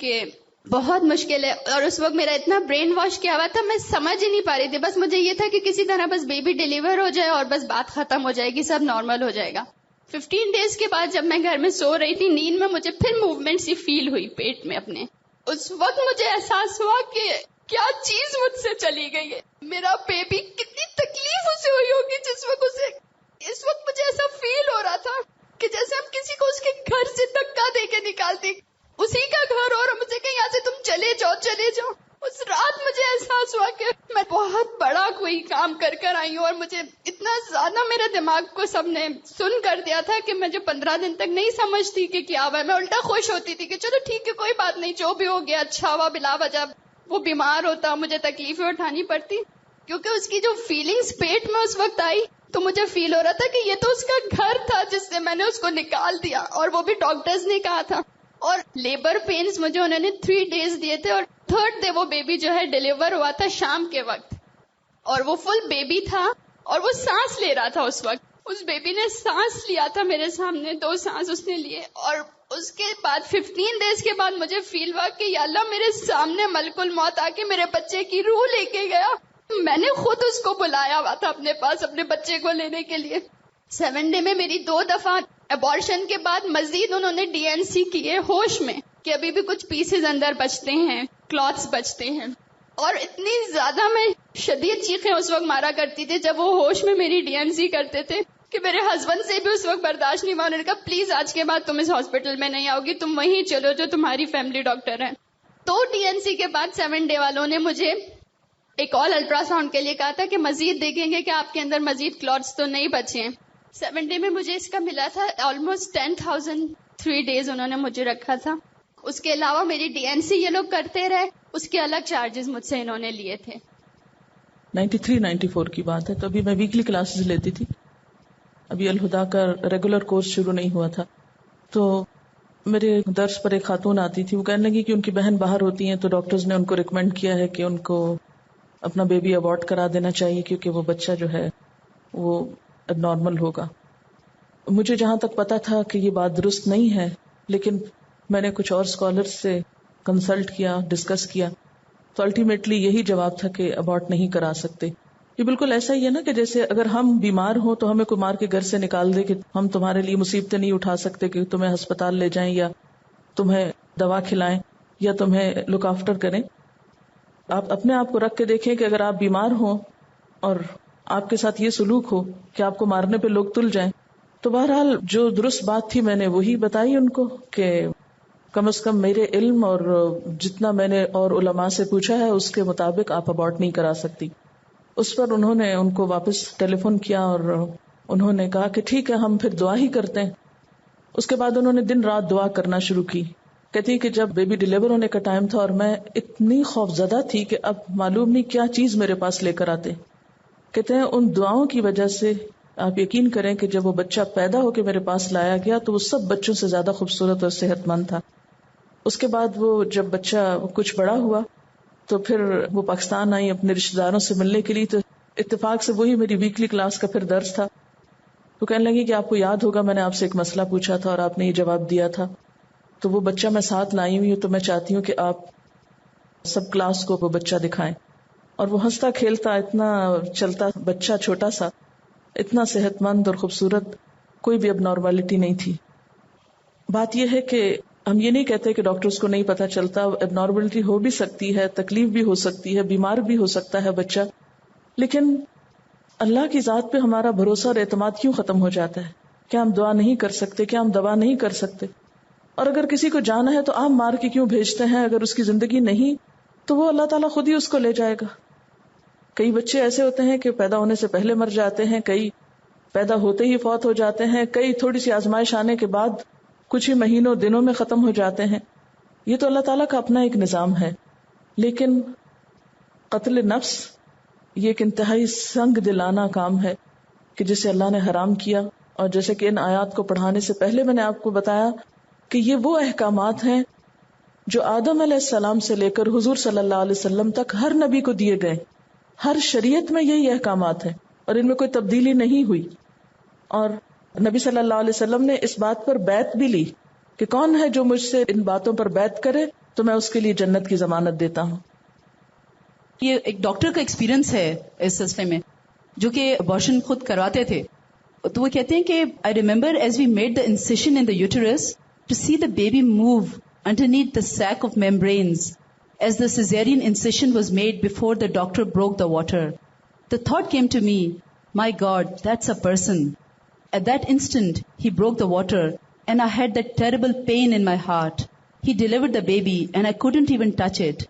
کہ بہت مشکل ہے. اور اس وقت میرا اتنا برین واش کیا ہوا تھا میں سمجھ ہی نہیں پا رہی تھی. بس مجھے یہ تھا کہ کسی طرح بس بیبی ڈیلیور ہو جائے اور بس بات ختم ہو جائے گی، سب نارمل ہو جائے گا. 15 ڈیز کے بعد جب میں گھر میں سو رہی تھی نیند میں مجھے پھر موومنٹ سی فیل ہوئی پیٹ میں اپنے. اس وقت مجھے احساس ہوا کہ کیا چیز مجھ سے چلی گئی ہے. میرا بیبی کتنی تکلیف اسے ہوئی ہوگی جس وقت اسے. اس وقت مجھے ایسا فیل ہو رہا تھا کہ جیسے ہم کسی کو اس کے گھر سے دھکا دے کے نکالتے، اسی کا گھر اور مجھے کہ یہاں سے تم چلے جاؤ. اس رات مجھے احساس ہوا کہ میں بہت بڑا کوئی کام کر آئی ہوں، اور مجھے اتنا زیادہ میرے دماغ کو سب نے سن کر دیا تھا کہ میں جو 15 دن تک نہیں سمجھتی کہ کیا ہوا ہے. میں الٹا خوش ہوتی تھی کہ چلو ٹھیک ہے کوئی بات نہیں، جو بھی ہو گیا اچھا ہوا. بلا وجہ وہ بیمار ہوتا مجھے تکلیفیں اٹھانی پڑتی، کیونکہ اس کی جو فیلنگز پیٹ میں اس وقت آئی تو مجھے فیل ہو رہا تھا کہ یہ تو اس کا گھر تھا جس سے میں نے اس کو نکال دیا، اور وہ بھی ڈاکٹرز نے کہا تھا. اور لیبر پینز مجھے انہوں نے 3 days دیے تھے، اور 3rd day وہ بیبی جو ہے ڈیلیور ہوا تھا شام کے وقت، اور وہ فل بیبی تھا اور وہ سانس لے رہا تھا. اس وقت اس بیبی نے سانس لیا تھا میرے سامنے، 2 سانس اس نے لیے. اور اس کے بعد 15 days کے بعد مجھے فیل ہوا کہ یا اللہ میرے سامنے ملک الموت آ کے میرے بچے کی روح لے کے گیا. میں نے خود اس کو بلایا ہوا تھا اپنے پاس اپنے بچے کو لینے کے لیے. 7 day میں میری 2 دفعہ ابارشن کے بعد مزید انہوں نے DNC کیے ہوش میں کہ ابھی بھی کچھ پیسز اندر بچتے ہیں، کلاتس بچتے ہیں. اور اتنی زیادہ میں شدید چیخیں اس وقت مارا کرتی تھی جب وہ ہوش میں میری DNC کرتے تھے کہ میرے ہسبینڈ سے بھی اس وقت برداشت نہیں ہوا. انہوں نے کہا پلیز آج کے بعد تم اس ہاسپٹل میں نہیں آؤ گی، تم وہیں چلو جو تمہاری فیملی ڈاکٹر ہیں. تو DNC کے بعد 7 day والوں نے مجھے ایک اور الٹرا ساؤنڈ کے لیے کہا تھا کہ مزید دیکھیں گے کہ آپ کے اندر مزید کلوٹس تو نہیں بچے ہیں. 7 ڈے میں مجھے اس کا ملا تھا آلموسٹ 10,000 3 days انہوں نے مجھے رکھا تھا. اس کے علاوہ میری DNC یہ لوگ کرتے رہے, اس کے الگ چارجز مجھ سے انہوں نے لیے تھے. 93-94 کی بات ہے. تو ابھی میں ویکلی کلاسز لیتی تھی, ابھی الہدا کا ریگولر کورس شروع نہیں ہوا تھا. تو میرے درس پر ایک خاتون آتی تھی, وہ کہنے لگی کہ ان کی بہن باہر ہوتی ہیں تو ڈاکٹرز نے ان کو ریکمینڈ کیا ہے کہ ان کو اپنا بیبی ابورٹ کرا دینا چاہیے کیونکہ وہ بچہ جو ہے وہ اب نارمل ہوگا. مجھے جہاں تک پتا تھا کہ یہ بات درست نہیں ہے, لیکن میں نے کچھ اور اسکالرز سے کنسلٹ کیا, ڈسکس کیا, تو الٹیمیٹلی یہی جواب تھا کہ ابورٹ نہیں کرا سکتے. یہ بالکل ایسا ہی ہے نا کہ جیسے اگر ہم بیمار ہوں تو ہمیں کوئی مار کے گھر سے نکال دے کہ ہم تمہارے لیے مصیبتیں نہیں اٹھا سکتے کہ تمہیں ہسپتال لے جائیں یا تمہیں دوا کھلائیں یا تمہیں لک آفٹر کریں. آپ اپنے آپ کو رکھ کے دیکھیں کہ اگر آپ بیمار ہوں اور آپ کے ساتھ یہ سلوک ہو کہ آپ کو مارنے پہ لوگ تل جائیں, تو بہرحال جو درست بات تھی میں نے وہی بتائی ان کو کہ کم از کم میرے علم اور جتنا میں نے اور علماء سے پوچھا ہے اس کے مطابق آپ ابورٹ نہیں کرا سکتی. اس پر انہوں نے ان کو واپس ٹیلی فون کیا اور انہوں نے کہا کہ ٹھیک ہے ہم پھر دعا ہی کرتے ہیں. اس کے بعد انہوں نے دن رات دعا کرنا شروع کی. کہتی کہ جب بیبی ڈیلیور ہونے کا ٹائم تھا اور میں اتنی خوف زدہ تھی کہ اب معلوم نہیں کیا چیز میرے پاس لے کر آتے. کہتے ہیں ان دعاؤں کی وجہ سے آپ یقین کریں کہ جب وہ بچہ پیدا ہو کے میرے پاس لایا گیا تو وہ سب بچوں سے زیادہ خوبصورت اور صحت مند تھا. اس کے بعد وہ جب بچہ کچھ بڑا ہوا تو پھر وہ پاکستان آئی اپنے رشتے داروں سے ملنے کے لیے, تو اتفاق سے وہی میری ویکلی کلاس کا پھر درس تھا. تو کہنے لگی کہ آپ کو یاد ہوگا میں نے آپ سے ایک مسئلہ پوچھا تھا اور آپ نے یہ جواب دیا تھا, تو وہ بچہ میں ساتھ لائی ہوئی ہوں, تو میں چاہتی ہوں کہ آپ سب کلاس کو وہ بچہ دکھائیں. اور وہ ہنستا کھیلتا اتنا چلتا بچہ چھوٹا سا, اتنا صحت مند اور خوبصورت, کوئی بھی اب نارملٹی نہیں تھی. بات یہ ہے کہ ہم یہ نہیں کہتے کہ ڈاکٹرز کو نہیں پتا چلتا, اب نارملٹی ہو بھی سکتی ہے, تکلیف بھی ہو سکتی ہے, بیمار بھی ہو سکتا ہے بچہ, لیکن اللہ کی ذات پہ ہمارا بھروسہ اور اعتماد کیوں ختم ہو جاتا ہے؟ کیا ہم دعا نہیں کر سکتے؟ کیا ہم دوا نہیں کر سکتے؟ اور اگر کسی کو جانا ہے تو آپ مار کے کیوں بھیجتے ہیں؟ اگر اس کی زندگی نہیں تو وہ اللہ تعالیٰ خود ہی اس کو لے جائے گا. کئی بچے ایسے ہوتے ہیں کہ پیدا ہونے سے پہلے مر جاتے ہیں, کئی پیدا ہوتے ہی فوت ہو جاتے ہیں, کئی تھوڑی سی آزمائش آنے کے بعد کچھ ہی مہینوں دنوں میں ختم ہو جاتے ہیں. یہ تو اللہ تعالیٰ کا اپنا ایک نظام ہے. لیکن قتل نفس یہ ایک انتہائی سنگ دلانہ کام ہے کہ جسے اللہ نے حرام کیا. اور جیسے کہ ان آیات کو پڑھانے سے پہلے میں نے آپ کو بتایا کہ یہ وہ احکامات ہیں جو آدم علیہ السلام سے لے کر حضور صلی اللہ علیہ وسلم تک ہر نبی کو دیے گئے. ہر شریعت میں یہی احکامات ہیں اور ان میں کوئی تبدیلی نہیں ہوئی. اور نبی صلی اللہ علیہ وسلم نے اس بات پر بیعت بھی لی کہ کون ہے جو مجھ سے ان باتوں پر بیعت کرے تو میں اس کے لیے جنت کی ضمانت دیتا ہوں. یہ ایک ڈاکٹر کا ایکسپیرینس ہے اس سلسلے میں, جو کہ ابارشن خود کرواتے تھے. تو وہ کہتے ہیں کہ I remember as we made the incision in the uterus to see the baby move underneath the sac of membranes as the cesarean incision was made before the doctor broke the water. The thought came to me, my God, that's a person. At that instant, he broke the water and I had that terrible pain in my heart. He delivered the baby and I couldn't even touch it.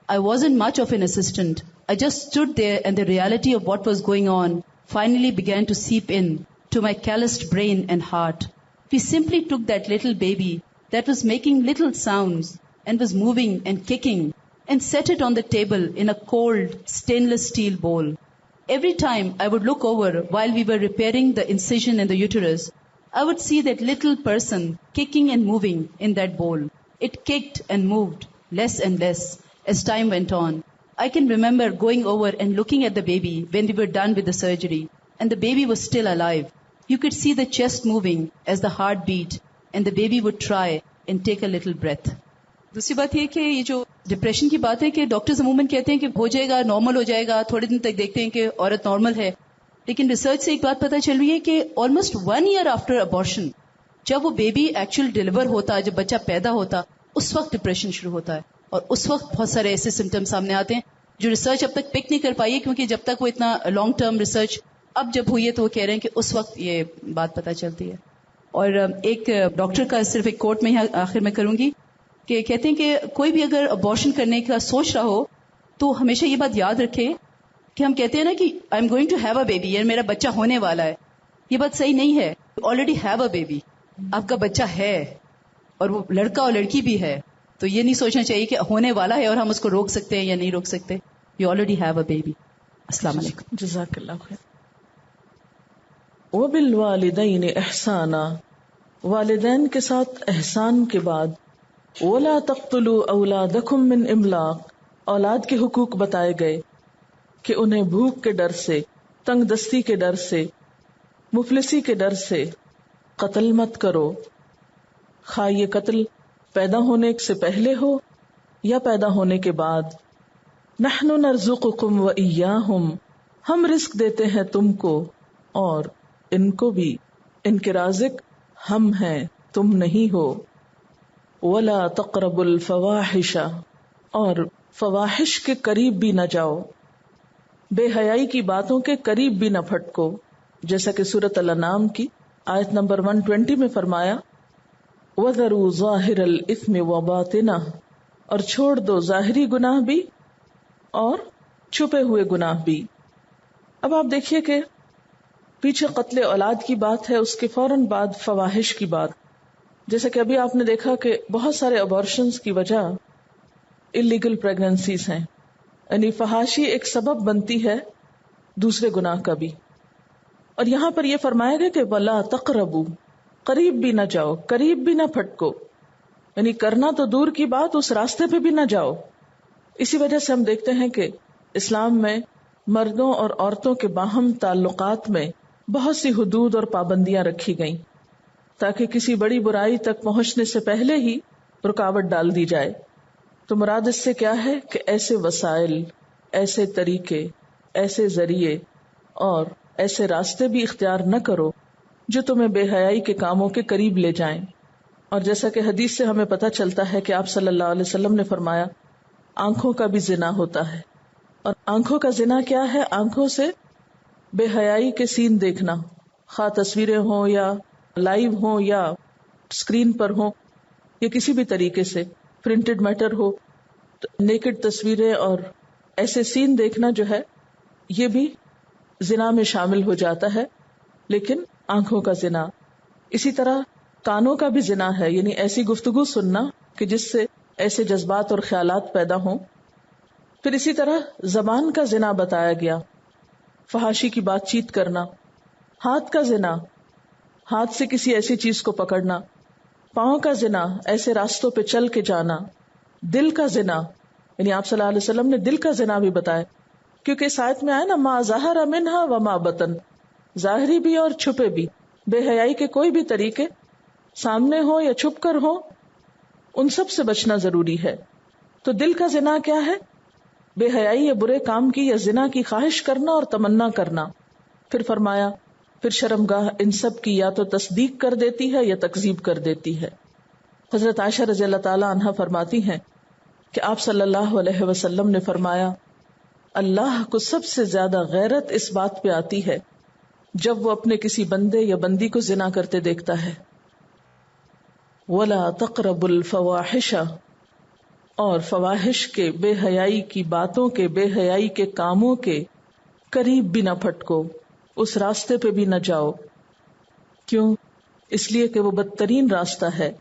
I wasn't much of an assistant. I just stood there and the reality of what was going on finally began to seep in to my calloused brain and heart. We simply took that little baby that was making little sounds and was moving and kicking and set it on the table in a cold stainless steel bowl. Every time I would look over while we were repairing the incision in the uterus, I would see that little person kicking and moving in that bowl. It kicked and moved less and less as time went on. I can remember going over and looking at the baby when we were done with the surgery, and the baby was still alive. You could see the chest moving as the heart beat, and the baby would try and take a little breath. دوسری بات یہ کہ یہ جو depression کی بات ہے کہ ڈاکٹرز عموماً کہتے ہیں کہ ہو جائے گا, نارمل ہو جائے گا, تھوڑے دن تک دیکھتے ہیں کہ عورت نارمل ہے. لیکن ریسرچ سے ایک بات پتہ چل رہی ہے کہ آلموسٹ 1 year آفٹر ابارشن, جب وہ بیبی ایکچوئل ڈیلیور ہوتا, جب بچہ پیدا ہوتا, اس وقت ڈپریشن شروع ہوتا ہے. اور اس وقت بہت سارے ایسے سمٹمز سامنے آتے ہیں جو ریسرچ اب تک پک نہیں کر پائی ہے, کیونکہ جب تک وہ اتنا لانگ ٹرم ریسرچ اب جب ہوئی ہے تو وہ کہہ رہے ہیں کہ اس وقت یہ بات پتہ چلتی ہے. اور ایک ڈاکٹر کا صرف ایک کوٹ میں آخر میں کروں گی کہ کہتے ہیں کہ کوئی بھی اگر ابارشن کرنے کا سوچ رہا ہو تو ہمیشہ یہ بات یاد رکھیں کہ ہم کہتے ہیں نا کہ I am going to have a baby, یعنی میرا بچہ ہونے والا ہے. یہ بات صحیح نہیں ہے. آلریڈی ہیو اے بیبی، آپ کا بچہ ہے اور وہ لڑکا اور لڑکی بھی ہے. تو یہ نہیں سوچنا چاہیے کہ ہونے والا ہے اور ہم اس کو روک سکتے ہیں یا نہیں روک سکتے. You already have a baby. السلام علیکم. جزاک اللہ خیر. وبالوالدین احسانا، والدین کے ساتھ احسان کے بعد ولا تقتلوا اولادکم من املاق، اولاد کے حقوق بتائے گئے کہ انہیں بھوک کے ڈر سے، تنگ دستی کے ڈر سے، مفلسی کے ڈر سے قتل مت کرو، خواہ یہ قتل پیدا ہونے سے پہلے ہو یا پیدا ہونے کے بعد. نحن نرزقکم وإیاہم، ہم رزق دیتے ہیں تم کو اور ان کو بھی، ان کے رازق ہم ہیں تم نہیں ہو. ولا تقربوا الفواحش، اور فواحش کے قریب بھی نہ جاؤ، بے حیائی کی باتوں کے قریب بھی نہ پھٹکو، جیسا کہ سورۃ الانعام کی آیت نمبر 120 میں فرمایا وَذَرُوا ظَاهِرَ الْإِثْمِ وَبَاطِنَهُ، اور چھوڑ دو ظاہری گناہ بھی اور چھپے ہوئے گناہ بھی. اب آپ دیکھیے کہ پیچھے قتل اولاد کی بات ہے، اس کے فوراً بعد فواحش کی بات. جیسے کہ ابھی آپ نے دیکھا کہ بہت سارے ابارشنز کی وجہ اللیگل پریگننسیز ہیں، یعنی فحاشی ایک سبب بنتی ہے دوسرے گناہ کا بھی. اور یہاں پر یہ فرمایا گیا کہ وَلَا تَقْرَبُوا، قریب بھی نہ جاؤ، قریب بھی نہ پھٹکو، یعنی کرنا تو دور کی بات، اس راستے پہ بھی نہ جاؤ. اسی وجہ سے ہم دیکھتے ہیں کہ اسلام میں مردوں اور عورتوں کے باہم تعلقات میں بہت سی حدود اور پابندیاں رکھی گئیں تاکہ کسی بڑی برائی تک پہنچنے سے پہلے ہی رکاوٹ ڈال دی جائے. تو مراد اس سے کیا ہے کہ ایسے وسائل، ایسے طریقے، ایسے ذریعے اور ایسے راستے بھی اختیار نہ کرو جو تمہیں بے حیائی کے کاموں کے قریب لے جائیں. اور جیسا کہ حدیث سے ہمیں پتہ چلتا ہے کہ آپ صلی اللہ علیہ وسلم نے فرمایا آنکھوں کا بھی زنا ہوتا ہے. اور آنکھوں کا زنا کیا ہے؟ آنکھوں سے بے حیائی کے سین دیکھنا، خواہ تصویریں ہوں یا لائیو ہوں یا اسکرین پر ہوں یا کسی بھی طریقے سے پرنٹڈ میٹر ہو، نیکڈ تصویریں اور ایسے سین دیکھنا جو ہے یہ بھی زنا میں شامل ہو جاتا ہے. لیکن آنکھوں کا زنا، اسی طرح کانوں کا بھی زنا ہے، یعنی ایسی گفتگو سننا کہ جس سے ایسے جذبات اور خیالات پیدا ہوں. پھر اسی طرح زبان کا زنا بتایا گیا، فحاشی کی بات چیت کرنا. ہاتھ کا زنا، ہاتھ سے کسی ایسی چیز کو پکڑنا. پاؤں کا زنا، ایسے راستوں پہ چل کے جانا. دل کا زنا، یعنی آپ صلی اللہ علیہ وسلم نے دل کا زنا بھی بتایا، کیونکہ اس آیت میں آیا نا ما ظہر منہا وما بطن، ظاہری بھی اور چھپے بھی. بے حیائی کے کوئی بھی طریقے سامنے ہو یا چھپ کر ہو، ان سب سے بچنا ضروری ہے. تو دل کا زنا کیا ہے؟ بے حیائی یا برے کام کی یا زنا کی خواہش کرنا اور تمنا کرنا. پھر فرمایا پھر شرمگاہ ان سب کی یا تو تصدیق کر دیتی ہے یا تکذیب کر دیتی ہے. حضرت عائشہ رضی اللہ تعالی عنہا فرماتی ہیں کہ آپ صلی اللہ علیہ وسلم نے فرمایا اللہ کو سب سے زیادہ غیرت اس بات پہ آتی ہے جب وہ اپنے کسی بندے یا بندی کو زنا کرتے دیکھتا ہے. وَلَا تَقْرَبُوا الْفَوَاحِشَ، اور فواحش کے، بے حیائی کی باتوں کے، بے حیائی کے کاموں کے قریب بھی نہ پھٹکو، اس راستے پہ بھی نہ جاؤ. کیوں؟ اس لیے کہ وہ بدترین راستہ ہے.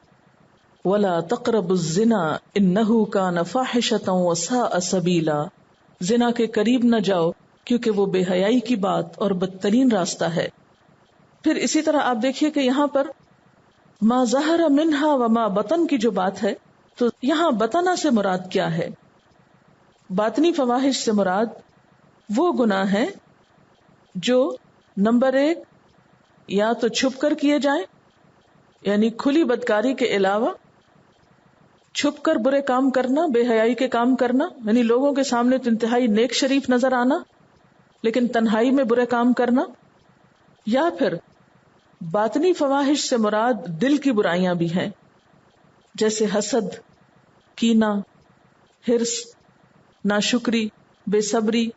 وَلَا تَقْرَبُوا الزِّنَا إِنَّهُ كَانَ فَاحِشَةً وَسَاءَ سَبِيلًا، زنا کے قریب نہ جاؤ کیونکہ وہ بے حیائی کی بات اور بدترین راستہ ہے. پھر اسی طرح آپ دیکھیے کہ یہاں پر ما ظہر منہا وما بطن کی جو بات ہے، تو یہاں بطنہ سے مراد کیا ہے؟ باطنی فواحش سے مراد وہ گناہ ہیں جو نمبر 1 یا تو چھپ کر کیے جائیں، یعنی کھلی بدکاری کے علاوہ چھپ کر برے کام کرنا، بے حیائی کے کام کرنا، یعنی لوگوں کے سامنے تو انتہائی نیک شریف نظر آنا لیکن تنہائی میں برے کام کرنا. یا پھر باطنی فواحش سے مراد دل کی برائیاں بھی ہیں، جیسے حسد، کینہ، حرص، ناشکری، بے صبری،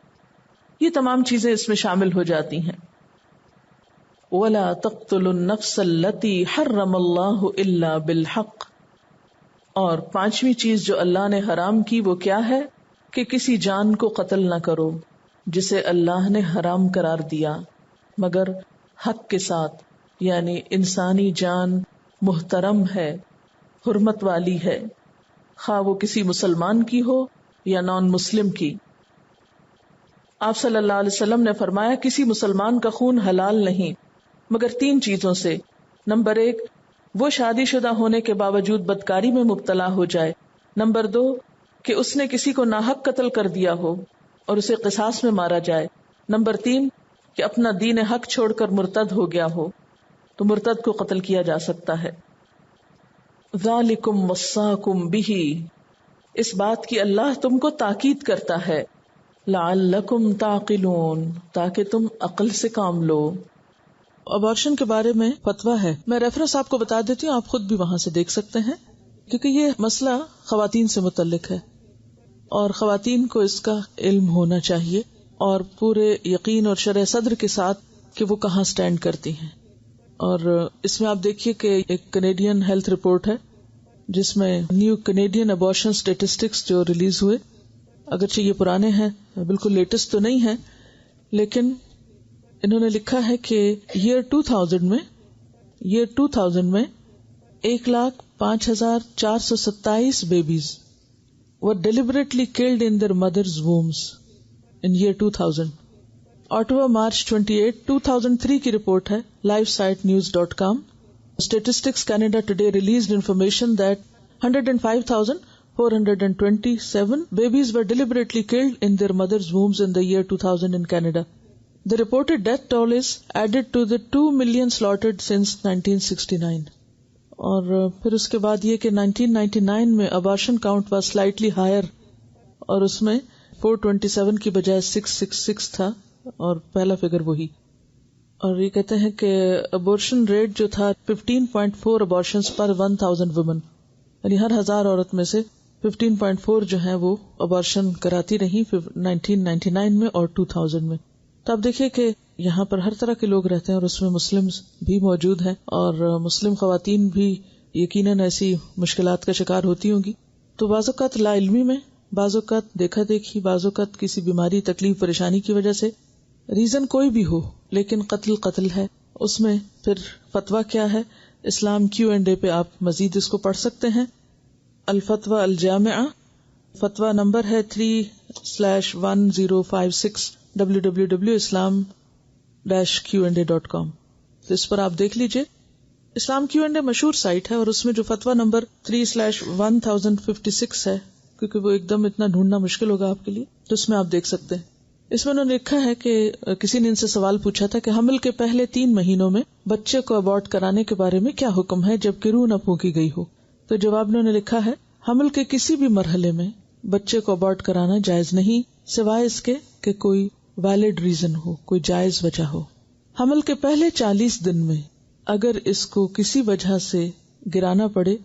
یہ تمام چیزیں اس میں شامل ہو جاتی ہیں. وَلَا تَقْتُلُوا النَّفْسَ الَّتِي حَرَّمَ اللَّهُ إِلَّا بِالْحَقِّ، اور 5ویں چیز جو اللہ نے حرام کی وہ کیا ہے؟ کہ کسی جان کو قتل نہ کرو جسے اللہ نے حرام قرار دیا مگر حق کے ساتھ، یعنی انسانی جان محترم ہے، حرمت والی ہے، خواہ وہ کسی مسلمان کی ہو یا نان مسلم کی۔ آپ صلی اللہ علیہ وسلم نے فرمایا کسی مسلمان کا خون حلال نہیں مگر 3 چیزوں سے۔ نمبر 1، وہ شادی شدہ ہونے کے باوجود بدکاری میں مبتلا ہو جائے۔ نمبر 2، کہ اس نے کسی کو ناحق قتل کر دیا ہو اور اسے قصاص میں مارا جائے۔ نمبر 3، کہ اپنا دین حق چھوڑ کر مرتد ہو گیا ہو تو مرتد کو قتل کیا جا سکتا ہے۔ ذالکم وصاکم بہ، اس بات کی اللہ تم کو تاکید کرتا ہے، لعلکم تعقلون، تاکہ تم عقل سے کام لو۔ ابارشن کے بارے میں فتویٰ ہے، میں ریفرنس آپ کو بتا دیتی ہوں، آپ خود بھی وہاں سے دیکھ سکتے ہیں، کیونکہ یہ مسئلہ خواتین سے متعلق ہے اور خواتین کو اس کا علم ہونا چاہیے اور پورے یقین اور شرح صدر کے ساتھ کہ وہ کہاں سٹینڈ کرتی ہیں۔ اور اس میں آپ دیکھیے کہ ایک کینیڈین ہیلتھ رپورٹ ہے جس میں نیو کینیڈین ابارشن اسٹیٹسٹکس جو ریلیز ہوئے، اگرچہ یہ پرانے ہیں، بالکل لیٹسٹ تو نہیں ہے، لیکن انہوں نے لکھا ہے کہ ایئر 2000 میں 1,05,427 babies were deliberately killed in their mothers' wombs in year 2000. Ottawa, March 28, 2003 کی رپورٹ ہے livesitenews.com. Statistics Canada today released information that 105,427 babies were deliberately killed in their mothers' wombs in the year 2000 in Canada. The reported death toll is added to the 2 million slaughtered since 1969. اور پھر اس کے بعد یہ کہ 1999 میں abortion count was slightly higher اور اس میں 427 کی بجائے 666 تھا اور پہلا فگر وہی۔ اور یہ کہتے ہیں کہ abortion rate جو تھا 15.4 abortions per 1000 women، یعنی ہر 1000 عورت میں سے 15.4 جو ہیں وہ abortion کراتی رہی 1999 میں اور 2000 میں۔ تو آپ دیکھیے کہ یہاں پر ہر طرح کے لوگ رہتے ہیں اور اس میں مسلمز بھی موجود ہیں اور مسلم خواتین بھی یقیناً ایسی مشکلات کا شکار ہوتی ہوں گی۔ تو بعض اوقات لا علمی میں، بعض اوقات دیکھا دیکھی، بعض اوقات کسی بیماری، تکلیف، پریشانی کی وجہ سے، ریزن کوئی بھی ہو لیکن قتل ہے۔ اس میں پھر فتویٰ کیا ہے، اسلام Q&A پہ آپ مزید اس کو پڑھ سکتے ہیں۔ الفتویٰ الجامعہ، فتویٰ نمبر ہے 3/1056 www.islam-qa.com۔ تو اس پر آپ دیکھ لیجئے۔ اسلام Q&A مشہور سائٹ ہے اور اس میں جو فتویٰ نمبر 3/1056 ہے، کیونکہ وہ ایک دم اتنا ڈھونڈنا مشکل ہوگا آپ کے لیے، تو اس میں آپ دیکھ سکتے ہیں۔ اس میں انہوں نے لکھا ہے کہ کسی نے ان سے سوال پوچھا تھا کہ حمل کے پہلے 3 مہینوں میں بچے کو ابارٹ کرانے کے بارے میں کیا حکم ہے جبکہ روح نہ پھونکی گئی ہو۔ تو جواب میں انہوں نے لکھا ہے، حمل کے کسی بھی مرحلے میں بچے کو ابارٹ کرانا جائز نہیں سوائے اس کے کہ کوئی ویلڈ ریزن ہو، کوئی جائز وجہ ہو۔ حمل کے پہلے 40 دن میں اگر اس کو کسی وجہ سے گرانا پڑے،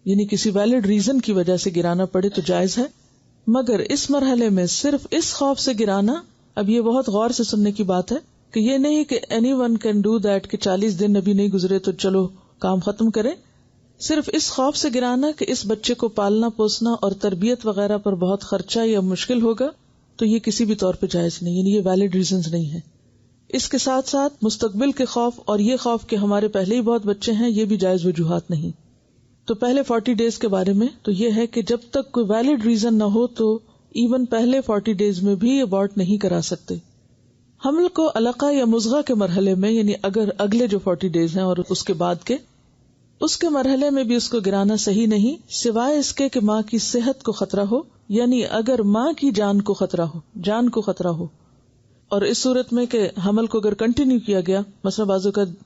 یعنی کسی ویلڈ ریزن کی وجہ سے گرانا پڑے تو جائز ہے، مگر اس مرحلے میں صرف اس خوف سے گرانا، اب یہ بہت غور سے سننے کی بات ہے کہ یہ نہیں کہ any one can do that کہ 40 دن ابھی نہیں گزرے تو چلو کام ختم کریں، صرف اس خوف سے گرانا کہ اس بچے کو پالنا پوسنا اور تربیت وغیرہ پر بہت خرچہ یا مشکل ہوگا، تو یہ کسی بھی طور پہ جائز نہیں، یعنی یہ ویلڈ ریزنز نہیں ہے۔ اس کے ساتھ ساتھ مستقبل کے خوف اور یہ خوف کہ ہمارے پہلے ہی بہت بچے ہیں، یہ بھی جائز وجوہات نہیں۔ تو پہلے 40 ڈیز کے بارے میں تو یہ ہے کہ جب تک کوئی ویلڈ ریزن نہ ہو تو ایون پہلے 40 ڈیز میں بھی ابارٹ نہیں کرا سکتے۔ حمل کو علقہ یا مضغہ کے مرحلے میں، یعنی اگر اگلے جو 40 ڈیز ہیں اور اس کے بعد کے، اس کے مرحلے میں بھی اس کو گرانا صحیح نہیں سوائے اس کے کہ ماں کی صحت کو خطرہ ہو، یعنی اگر ماں کی جان کو خطرہ ہو، اور اس صورت میں کہ حمل کو اگر کنٹینیو کیا گیا، مثلا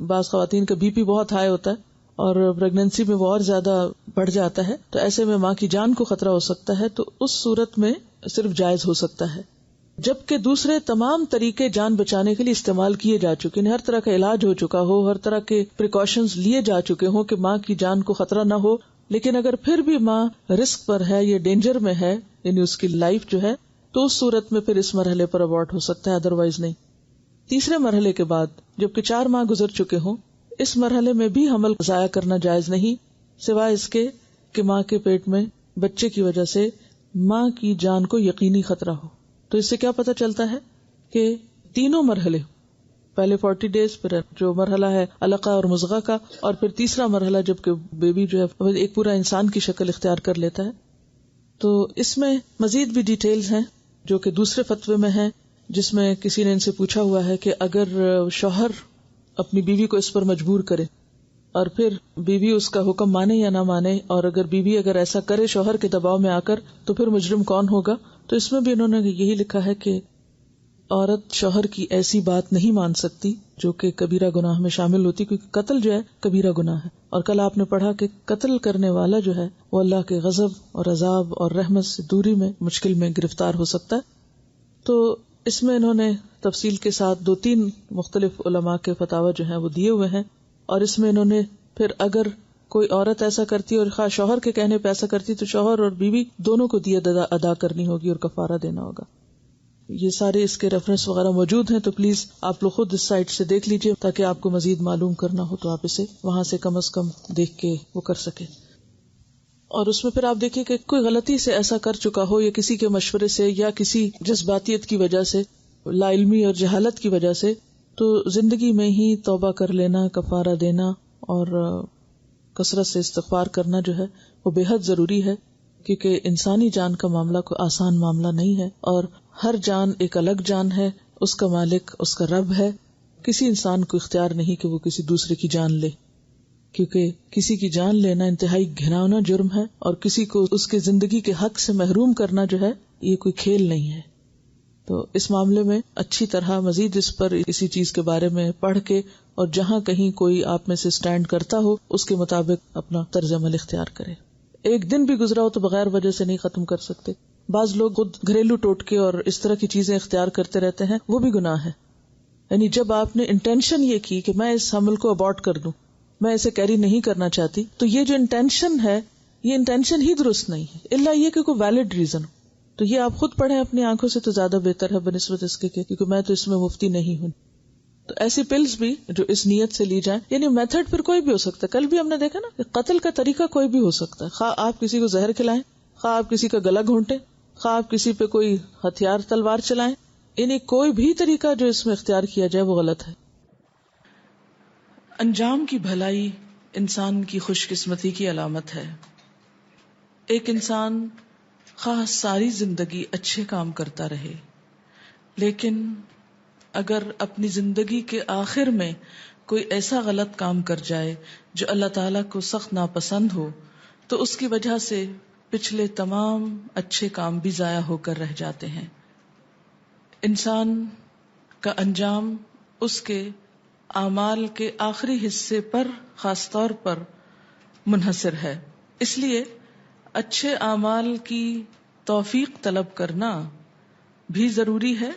بعض خواتین کا BP بہت ہائی ہوتا ہے اور پریگنینسی میں وہ اور زیادہ بڑھ جاتا ہے، تو ایسے میں ماں کی جان کو خطرہ ہو سکتا ہے، تو اس صورت میں صرف جائز ہو سکتا ہے، جبکہ دوسرے تمام طریقے جان بچانے کے لیے استعمال کیے جا چکے ہیں، ہر طرح کا علاج ہو چکا ہو، ہر طرح کے پریکاشنز لیے جا چکے ہوں کہ ماں کی جان کو خطرہ نہ ہو، لیکن اگر پھر بھی ماں رسک پر ہے یا ڈینجر میں ہے، یعنی اس کی لائف جو ہے، تو اس صورت میں پھر اس مرحلے پر ابارٹ ہو سکتا ہے، ادروائز نہیں۔ تیسرے مرحلے کے بعد جبکہ 4 ماہ گزر چکے ہوں، اس مرحلے میں بھی حمل ضائع کرنا جائز نہیں سوائے اس کے کہ ماں کے پیٹ میں بچے کی وجہ سے ماں کی جان کو یقینی خطرہ ہو. تو اس سے کیا پتہ چلتا ہے کہ تینوں مرحلے، پہلے 40 ڈیز، پھر جو مرحلہ ہے علقہ اور مضغہ کا، اور پھر تیسرا مرحلہ جب کہ بیبی جو ہے ایک پورا انسان کی شکل اختیار کر لیتا ہے. تو اس میں مزید بھی ڈیٹیلز ہیں جو کہ دوسرے فتوے میں ہیں، جس میں کسی نے ان سے پوچھا ہوا ہے کہ اگر شوہر اپنی بیوی کو اس پر مجبور کرے اور پھر بیوی اس کا حکم مانے یا نہ مانے، اور اگر بیوی اگر ایسا کرے شوہر کے دباؤ میں آ کر، تو پھر مجرم کون ہوگا. تو اس میں بھی انہوں نے یہی لکھا ہے کہ عورت شوہر کی ایسی بات نہیں مان سکتی جو کہ کبیرہ گناہ میں شامل ہوتی، کیونکہ قتل جو ہے کبیرہ گناہ ہے. اور کل آپ نے پڑھا کہ قتل کرنے والا جو ہے وہ اللہ کے غضب اور عذاب اور رحمت سے دوری میں مشکل میں گرفتار ہو سکتا ہے. تو اس میں انہوں نے تفصیل کے ساتھ 2-3 مختلف علماء کے فتاوی جو ہیں وہ دیے ہوئے ہیں. اور اس میں انہوں نے پھر اگر کوئی عورت ایسا کرتی اور خواہ شوہر کے کہنے پہ ایسا کرتی تو شوہر اور بیوی دونوں کو دیت ادا کرنی ہوگی اور کفارہ دینا ہوگا. یہ سارے اس کے ریفرنس وغیرہ موجود ہیں، تو پلیز آپ لوگ خود اس سائٹ سے دیکھ لیجئے تاکہ آپ کو مزید معلوم کرنا ہو تو آپ اسے وہاں سے کم از کم دیکھ کے وہ کر سکے. اور اس میں پھر آپ دیکھیں کہ کوئی غلطی سے ایسا کر چکا ہو یا کسی کے مشورے سے یا کسی جذباتیت کی وجہ سے، لا علمی اور جہالت کی وجہ سے، تو زندگی میں ہی توبہ کر لینا، کفارہ دینا اور کثرت سے استغفار کرنا جو ہے وہ بے حد ضروری ہے، کیونکہ انسانی جان کا معاملہ کوئی آسان معاملہ نہیں ہے، اور ہر جان ایک الگ جان ہے، اس کا مالک اس کا رب ہے. کسی انسان کو اختیار نہیں کہ وہ کسی دوسرے کی جان لے، کیونکہ کسی کی جان لینا انتہائی گھناؤنا جرم ہے، اور کسی کو اس کے زندگی کے حق سے محروم کرنا جو ہے یہ کوئی کھیل نہیں ہے. تو اس معاملے میں اچھی طرح مزید اس پر اسی چیز کے بارے میں پڑھ کے، اور جہاں کہیں کوئی آپ میں سے سٹینڈ کرتا ہو اس کے مطابق اپنا طرز عمل اختیار کرے. ایک دن بھی گزرا ہو تو بغیر وجہ سے نہیں ختم کر سکتے. بعض لوگ خود گھریلو ٹوٹکے اور اس طرح کی چیزیں اختیار کرتے رہتے ہیں، وہ بھی گناہ ہے. یعنی جب آپ نے انٹینشن یہ کی کہ میں اس حمل کو ابارٹ کر دوں، میں اسے کیری نہیں کرنا چاہتی، تو یہ جو انٹینشن ہے یہ انٹینشن ہی درست نہیں ہے، الا یہ کہ کوئی ویلڈ ریزن ہو. تو یہ آپ خود پڑھیں اپنی آنکھوں سے تو زیادہ بہتر ہے بنسبت اس کے، کیونکہ میں تو اس میں مفتی نہیں ہوں. تو ایسی پلز بھی جو اس نیت سے لی جائیں، یعنی میتھڈ پھر کوئی بھی ہو سکتا ہے. کل بھی ہم نے دیکھا نا کہ قتل کا طریقہ کوئی بھی ہو سکتا ہے، خواہ آپ کسی کو زہر کھلائیں، خواہ آپ کسی کا گلا گھونٹیں، خواہ آپ کسی پہ کوئی ہتھیار تلوار چلائیں، یعنی کوئی بھی طریقہ جو اس میں اختیار کیا جائے وہ غلط ہے. انجام کی بھلائی انسان کی خوش قسمتی کی علامت ہے. ایک انسان خواہ ساری زندگی اچھے کام کرتا رہے، لیکن اگر اپنی زندگی کے آخر میں کوئی ایسا غلط کام کر جائے جو اللہ تعالیٰ کو سخت ناپسند ہو، تو اس کی وجہ سے پچھلے تمام اچھے کام بھی ضائع ہو کر رہ جاتے ہیں. انسان کا انجام اس کے اعمال کے آخری حصے پر خاص طور پر منحصر ہے. اس لیے اچھے اعمال کی توفیق طلب کرنا بھی ضروری ہے.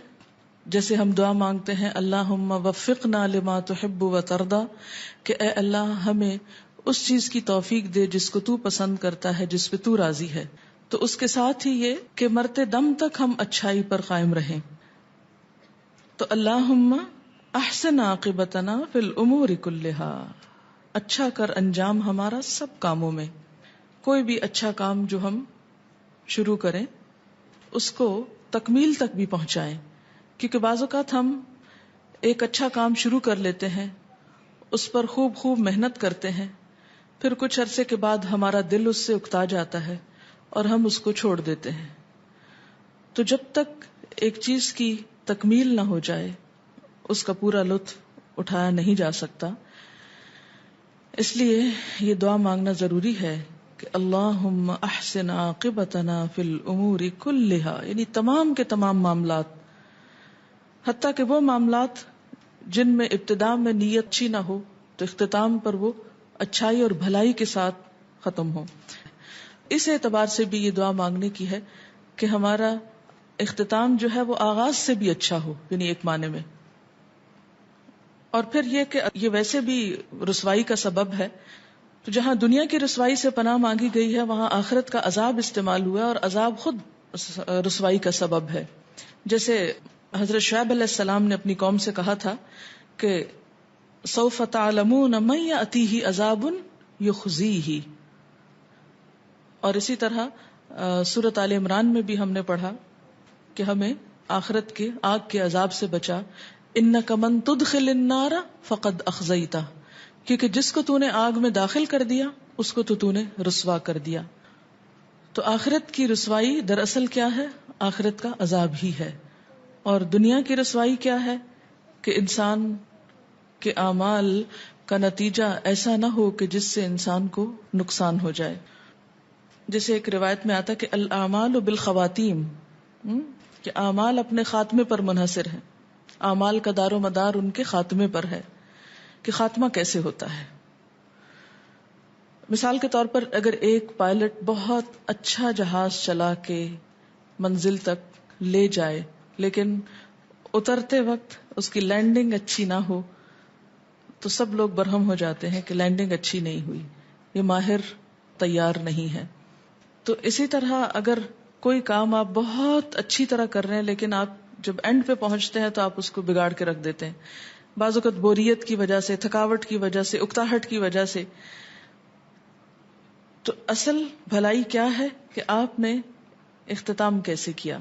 جیسے ہم دعا مانگتے ہیں اللہم وفقنا لما تحب و ترضی، کہ اے اللہ ہمیں اس چیز کی توفیق دے جس کو تو پسند کرتا ہے، جس پہ تو راضی ہے. تو اس کے ساتھ ہی یہ کہ مرتے دم تک ہم اچھائی پر قائم رہیں. تو اللہم احسن عاقبتنا فی الامور کلہا، اچھا کر انجام ہمارا سب کاموں میں. کوئی بھی اچھا کام جو ہم شروع کریں اس کو تکمیل تک بھی پہنچائیں، کیونکہ بعض اوقات ہم ایک اچھا کام شروع کر لیتے ہیں، اس پر خوب محنت کرتے ہیں، پھر کچھ عرصے کے بعد ہمارا دل اس سے اکتا جاتا ہے اور ہم اس کو چھوڑ دیتے ہیں. تو جب تک ایک چیز کی تکمیل نہ ہو جائے اس کا پورا لطف اٹھایا نہیں جا سکتا. اس لیے یہ دعا مانگنا ضروری ہے کہ اللہم احسن عاقبتنا فی الامور کلہا، یعنی تمام کے تمام معاملات، حتیٰ کہ وہ معاملات جن میں ابتدا میں نیت اچھی نہ ہو تو اختتام پر وہ اچھائی اور بھلائی کے ساتھ ختم ہو. اس اعتبار سے بھی یہ دعا مانگنے کی ہے کہ ہمارا اختتام جو ہے وہ آغاز سے بھی اچھا ہو، یعنی ایک معنی میں. اور پھر یہ کہ یہ ویسے بھی رسوائی کا سبب ہے، تو جہاں دنیا کی رسوائی سے پناہ مانگی گئی ہے وہاں آخرت کا عذاب استعمال ہوا ہے، اور عذاب خود رسوائی کا سبب ہے. جیسے حضرت شعیب علیہ السلام نے اپنی قوم سے کہا تھا کہ سوف تعلمون من یأتیہ عذاب یخزیہ، اور اسی طرح سورۃ آل عمران میں بھی ہم نے پڑھا کہ ہمیں آخرت کے آگ کے عذاب سے بچا. انک من تدخل النار فقد اخزیتہ، کیونکہ جس کو تو نے آگ میں داخل کر دیا اس کو تو نے رسوا کر دیا. تو آخرت کی رسوائی دراصل کیا ہے؟ آخرت کا عذاب ہی ہے. اور دنیا کی رسوائی کیا ہے؟ کہ انسان کے اعمال کا نتیجہ ایسا نہ ہو کہ جس سے انسان کو نقصان ہو جائے. جیسے ایک روایت میں آتا کہ الاعمال بالخواتیم، کہ اعمال اپنے خاتمے پر منحصر ہیں. اعمال کا دار و مدار ان کے خاتمے پر ہے کہ خاتمہ کیسے ہوتا ہے. مثال کے طور پر اگر ایک پائلٹ بہت اچھا جہاز چلا کے منزل تک لے جائے لیکن اترتے وقت اس کی لینڈنگ اچھی نہ ہو تو سب لوگ برہم ہو جاتے ہیں کہ لینڈنگ اچھی نہیں ہوئی، یہ ماہر تیار نہیں ہے. تو اسی طرح اگر کوئی کام آپ بہت اچھی طرح کر رہے ہیں لیکن آپ جب اینڈ پہ پہنچتے ہیں تو آپ اس کو بگاڑ کے رکھ دیتے ہیں، بعض اوقات بوریت کی وجہ سے، تھکاوٹ کی وجہ سے، اکتاہٹ کی وجہ سے. تو اصل بھلائی کیا ہے کہ آپ نے اختتام کیسے کیا.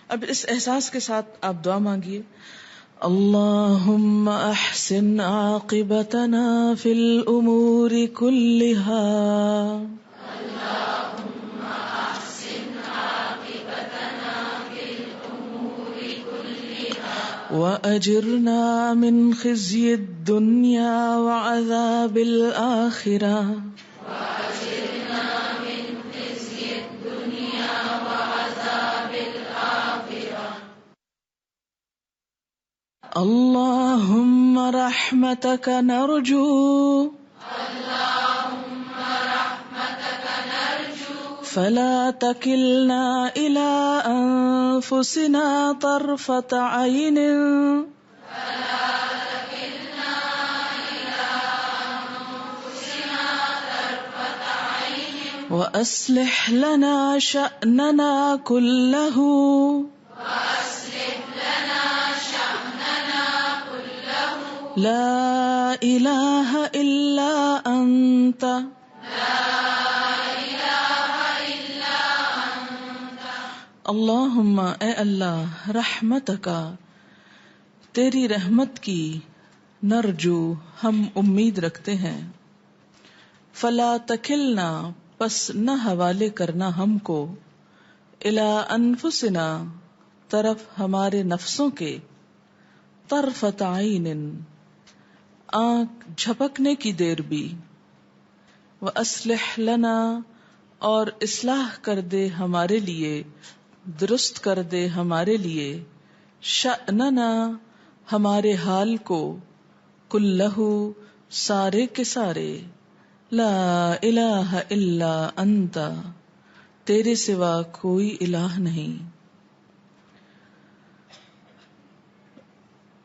اب اس احساس کے ساتھ آپ دعا مانگیے، اللہم احسن عاقبتنا فی الامور کلہا وأجرنا من خزي الدنيا وعذاب الآخرة اللهم رحمتك نرجو فلا تكلنا إلى أنفسنا طرفة عين وأصلح لنا شأننا كله لا إله إلا أنت اللہم اے اللہ رحمتک تیری رحمت کی نرجو ہم امید رکھتے ہیں فلا تکلنا پس نہ حوالے کرنا ہم کو الی انفسنا طرف ہمارے نفسوں کے طرفت عین آنکھ جھپکنے کی دیر بھی وَأَصْلِحْ لَنَا اور اصلاح کر دے ہمارے لیے، درست کر دے ہمارے لیے شأننا ہمارے حال کو کلہ سارے کے سارے لا الہ الا انت تیرے سوا کوئی الہ نہیں.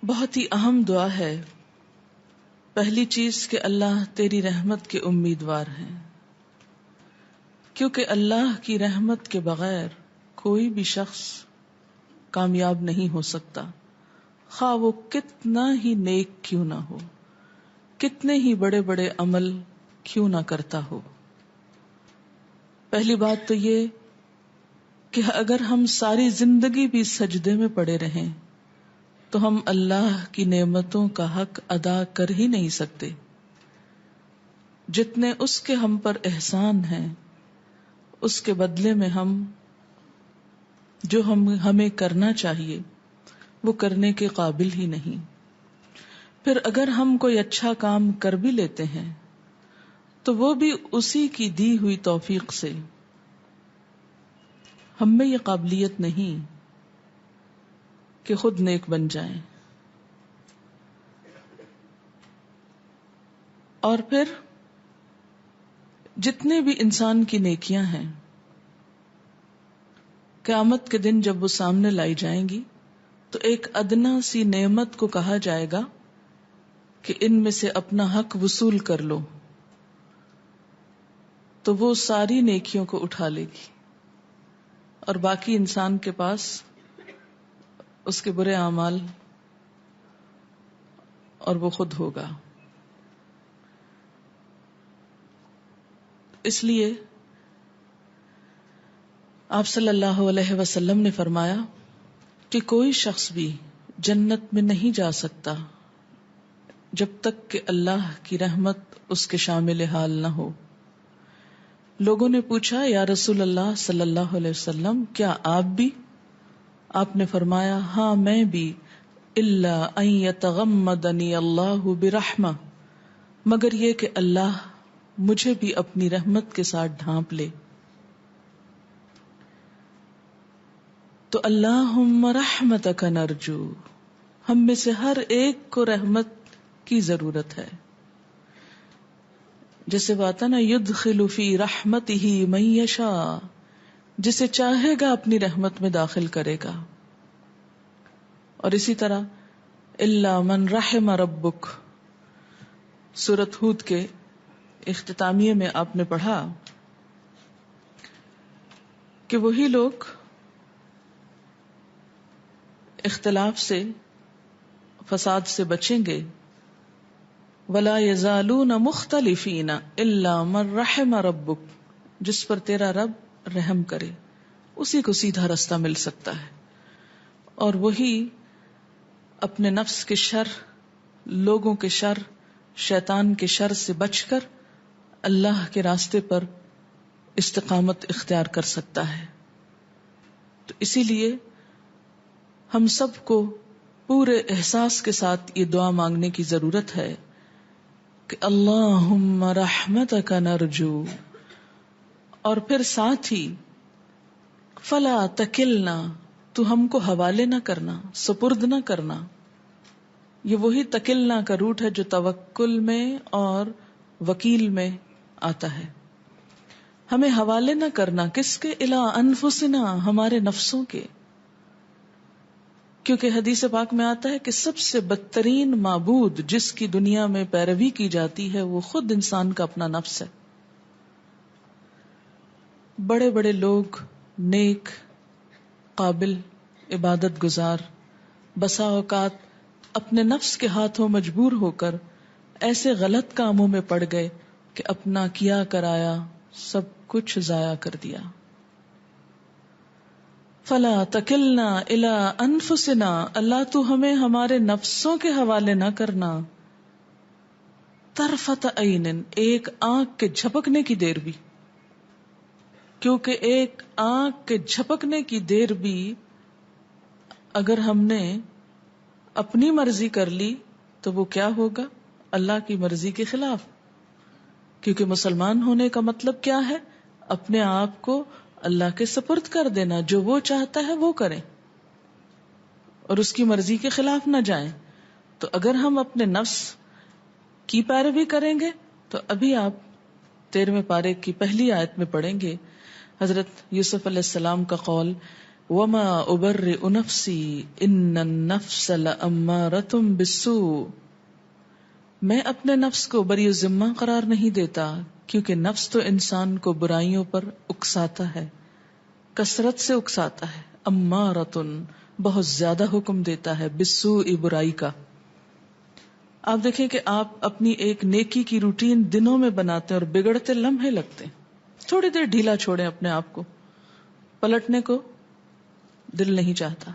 بہت ہی اہم دعا ہے. پہلی چیز کہ اللہ تیری رحمت کے امیدوار ہیں، کیونکہ اللہ کی رحمت کے بغیر کوئی بھی شخص کامیاب نہیں ہو سکتا، خواہ وہ کتنا ہی نیک کیوں نہ ہو، کتنے ہی بڑے بڑے عمل کیوں نہ کرتا ہو. پہلی بات تو یہ کہ اگر ہم ساری زندگی بھی سجدے میں پڑے رہیں تو ہم اللہ کی نعمتوں کا حق ادا کر ہی نہیں سکتے. جتنے اس کے ہم پر احسان ہیں اس کے بدلے میں ہم جو ہمیں کرنا چاہیے وہ کرنے کے قابل ہی نہیں. پھر اگر ہم کوئی اچھا کام کر بھی لیتے ہیں تو وہ بھی اسی کی دی ہوئی توفیق سے. ہم میں یہ قابلیت نہیں کہ خود نیک بن جائیں. اور پھر جتنے بھی انسان کی نیکیاں ہیں قیامت کے دن جب وہ سامنے لائی جائیں گی تو ایک ادنا سی نعمت کو کہا جائے گا کہ ان میں سے اپنا حق وصول کر لو، تو وہ ساری نیکیوں کو اٹھا لے گی اور باقی انسان کے پاس اس کے برے اعمال اور وہ خود ہوگا. اس لیے آپ صلی اللہ علیہ وسلم نے فرمایا کہ کوئی شخص بھی جنت میں نہیں جا سکتا جب تک کہ اللہ کی رحمت اس کے شامل حال نہ ہو. لوگوں نے پوچھا یا رسول اللہ صلی اللہ علیہ وسلم کیا آپ بھی؟ آپ نے فرمایا ہاں میں بھی، الا ان یتغمدنی اللہ برحمہ، مگر یہ کہ اللہ مجھے بھی اپنی رحمت کے ساتھ ڈھانپ لے. تو اللہم رحمتک نرجو، ہم میں سے ہر ایک کو رحمت کی ضرورت ہے. جیسے بات ہے نا یدخل فی رحمتہ من یشاء، جسے چاہے گا اپنی رحمت میں داخل کرے گا. اور اسی طرح الا من رحم ربک، سورۃ ہود کے اختتامیے میں آپ نے پڑھا کہ وہی لوگ اختلاف سے، فساد سے بچیں گے. ولا یزالون مختلفین الا من رحم ربک، جس پر تیرا رب رحم کرے اسی کو سیدھا رستہ مل سکتا ہے. اور وہی اپنے نفس کے شر، لوگوں کے شر، شیطان کے شر سے بچ کر اللہ کے راستے پر استقامت اختیار کر سکتا ہے. تو اسی لیے ہم سب کو پورے احساس کے ساتھ یہ دعا مانگنے کی ضرورت ہے کہ اللہم رحمتک نرجو، اور پھر ساتھ ہی فلا تکلنا، تو ہم کو حوالے نہ کرنا، سپرد نہ کرنا. یہ وہی تکلنا کا روٹ ہے جو توکل میں اور وکیل میں آتا ہے. ہمیں حوالے نہ کرنا، کس کے؟ الی انفسنا، ہمارے نفسوں کے. کیونکہ حدیث پاک میں آتا ہے کہ سب سے بدترین معبود جس کی دنیا میں پیروی کی جاتی ہے وہ خود انسان کا اپنا نفس ہے. بڑے بڑے لوگ، نیک، قابل، عبادت گزار، بسا اوقات اپنے نفس کے ہاتھوں مجبور ہو کر ایسے غلط کاموں میں پڑ گئے کہ اپنا کیا کرایا سب کچھ ضائع کر دیا. فلا تکلنا الی انفسنا، اللہ تو ہمیں ہمارے نفسوں کے حوالے نہ کرنا. طرفت عین، ایک آنکھ کے جھپکنے کی دیر بھی، کیونکہ ایک آنکھ کے جھپکنے کی دیر بھی اگر ہم نے اپنی مرضی کر لی تو وہ کیا ہوگا؟ اللہ کی مرضی کے خلاف. کیونکہ مسلمان ہونے کا مطلب کیا ہے؟ اپنے آپ کو اللہ کے سپرد کر دینا، جو وہ چاہتا ہے وہ کریں اور اس کی مرضی کے خلاف نہ جائیں. تو اگر ہم اپنے نفس کی پیروی کریں گے تو ابھی آپ 13ویں پارے کی پہلی آیت میں پڑھیں گے حضرت یوسف علیہ السلام کا قول، وما ابرئ نفسی ان النفس لامارۃ بالسوء، میں اپنے نفس کو بری ذمہ قرار نہیں دیتا، کیونکہ نفس تو انسان کو برائیوں پر اکساتا ہے، کثرت سے اکساتا ہے. امارۃ، بہت زیادہ حکم دیتا ہے، بالسوء، برائی کا. آپ دیکھیں کہ آپ اپنی ایک نیکی کی روٹین دنوں میں بناتے ہیں اور بگڑتے لمحے لگتے ہیں. تھوڑی دیر ڈھیلا چھوڑیں اپنے آپ کو، پلٹنے کو دل نہیں چاہتا.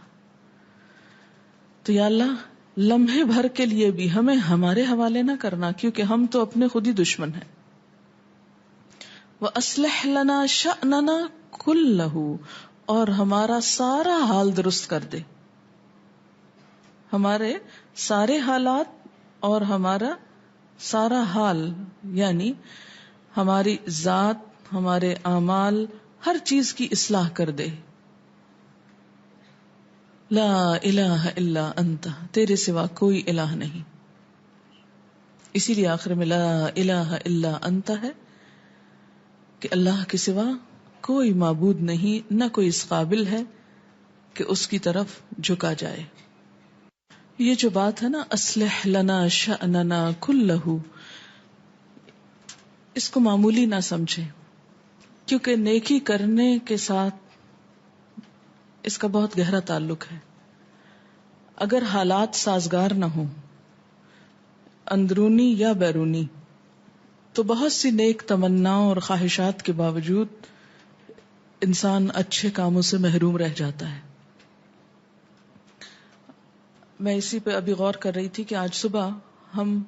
تو یا اللہ لمحے بھر کے لیے بھی ہمیں ہمارے حوالے نہ کرنا، کیونکہ ہم تو اپنے خود ہی دشمن ہیں. وَأَصْلِحْ لَنَا شَأْنَنَا كُلَّهُ، اور ہمارا سارا حال درست کر دے. ہمارے سارے حالات اور ہمارا سارا حال، یعنی ہماری ذات، ہمارے اعمال، ہر چیز کی اصلاح کر دے. لا الہ الا انت، تیرے سوا کوئی الہ نہیں. اسی لیے آخر میں لا الہ الا انت ہے کہ اللہ کے سوا کوئی معبود نہیں، نہ کوئی اس قابل ہے کہ اس کی طرف جھکا جائے. یہ جو بات ہے نا اصلح لنا شأننا کلہ، اس کو معمولی نہ سمجھیں، کیونکہ نیکی کرنے کے ساتھ اس کا بہت گہرا تعلق ہے. اگر حالات سازگار نہ ہوں، اندرونی یا بیرونی، تو بہت سی نیک تمناؤں اور خواہشات کے باوجود انسان اچھے کاموں سے محروم رہ جاتا ہے. میں اسی پہ ابھی غور کر رہی تھی کہ آج صبح ہم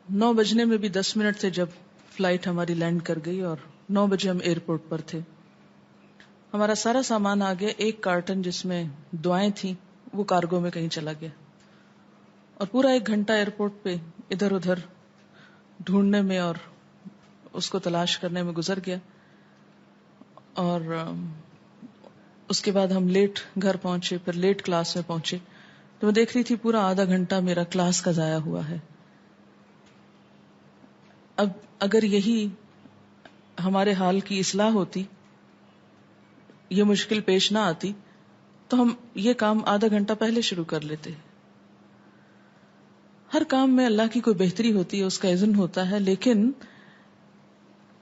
9 بجنے میں بھی 10 منٹ تھے جب فلائٹ ہماری لینڈ کر گئی اور 9 بجے ہم ایئرپورٹ پر تھے. ہمارا سارا سامان آ گیا. ایک کارٹن جس میں دعائیں تھیں وہ کارگو میں کہیں چلا گیا اور پورا 1 گھنٹہ ایئرپورٹ پہ ادھر ادھر ڈھونڈنے میں اور اس کو تلاش کرنے میں گزر گیا. اور اس کے بعد ہم لیٹ گھر پہنچے, پھر لیٹ کلاس میں پہنچے تو میں دیکھ رہی تھی پورا آدھا گھنٹہ میرا کلاس کا ضائع ہوا ہے. اب اگر یہی ہمارے حال کی اصلاح ہوتی, یہ مشکل پیش نہ آتی, تو ہم یہ کام آدھا گھنٹہ پہلے شروع کر لیتے. ہر کام میں اللہ کی کوئی بہتری ہوتی ہے, اس کا اذن ہوتا ہے, لیکن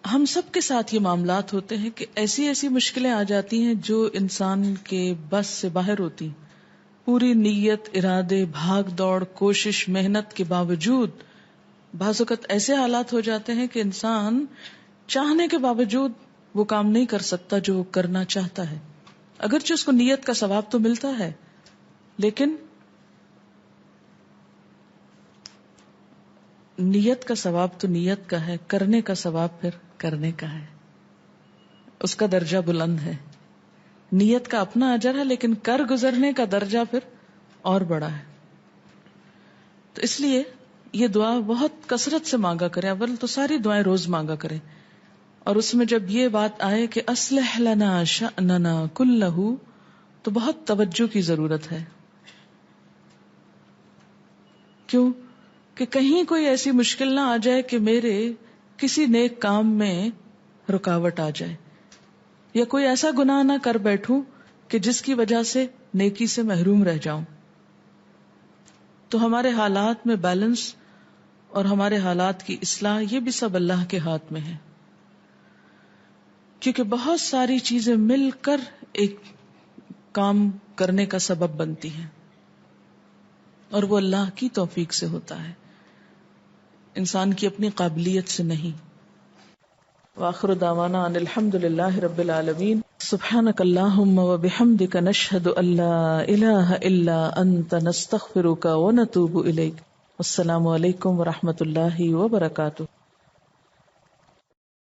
ہم سب کے ساتھ یہ معاملات ہوتے ہیں کہ ایسی ایسی مشکلیں آ جاتی ہیں جو انسان کے بس سے باہر ہوتی. پوری نیت, ارادے, بھاگ دوڑ, کوشش, محنت کے باوجود بعض اوقات ایسے حالات ہو جاتے ہیں کہ انسان چاہنے کے باوجود وہ کام نہیں کر سکتا جو وہ کرنا چاہتا ہے. اگرچہ اس کو نیت کا ثواب تو ملتا ہے, لیکن نیت کا ثواب تو نیت کا ہے, کرنے کا ثواب پھر کرنے کا ہے. اس کا درجہ بلند ہے. نیت کا اپنا اجر ہے, لیکن کر گزرنے کا درجہ پھر اور بڑا ہے. تو اس لیے یہ دعا بہت کثرت سے مانگا کریں. اول تو ساری دعائیں روز مانگا کریں, اور اس میں جب یہ بات آئے کہ اصلح لنا شأننا کلہ, تو بہت توجہ کی ضرورت ہے. کیوں کہ کہیں کوئی ایسی مشکل نہ آ جائے کہ میرے کسی نیک کام میں رکاوٹ آ جائے, یا کوئی ایسا گناہ نہ کر بیٹھوں کہ جس کی وجہ سے نیکی سے محروم رہ جاؤں. تو ہمارے حالات میں بیلنس اور ہمارے حالات کی اصلاح, یہ بھی سب اللہ کے ہاتھ میں ہے, کیونکہ بہت ساری چیزیں مل کر ایک کام کرنے کا سبب بنتی ہیں, اور وہ اللہ کی توفیق سے ہوتا ہے, انسان کی اپنی قابلیت سے نہیں. وآخر دعوانا ان الحمد للہ رب العالمین. سبحانک اللہم وبحمدک نشہد ان لا الہ الا انت نستغفرک ونتوب الیک. السلام علیکم ورحمۃ اللہ وبرکاتہ.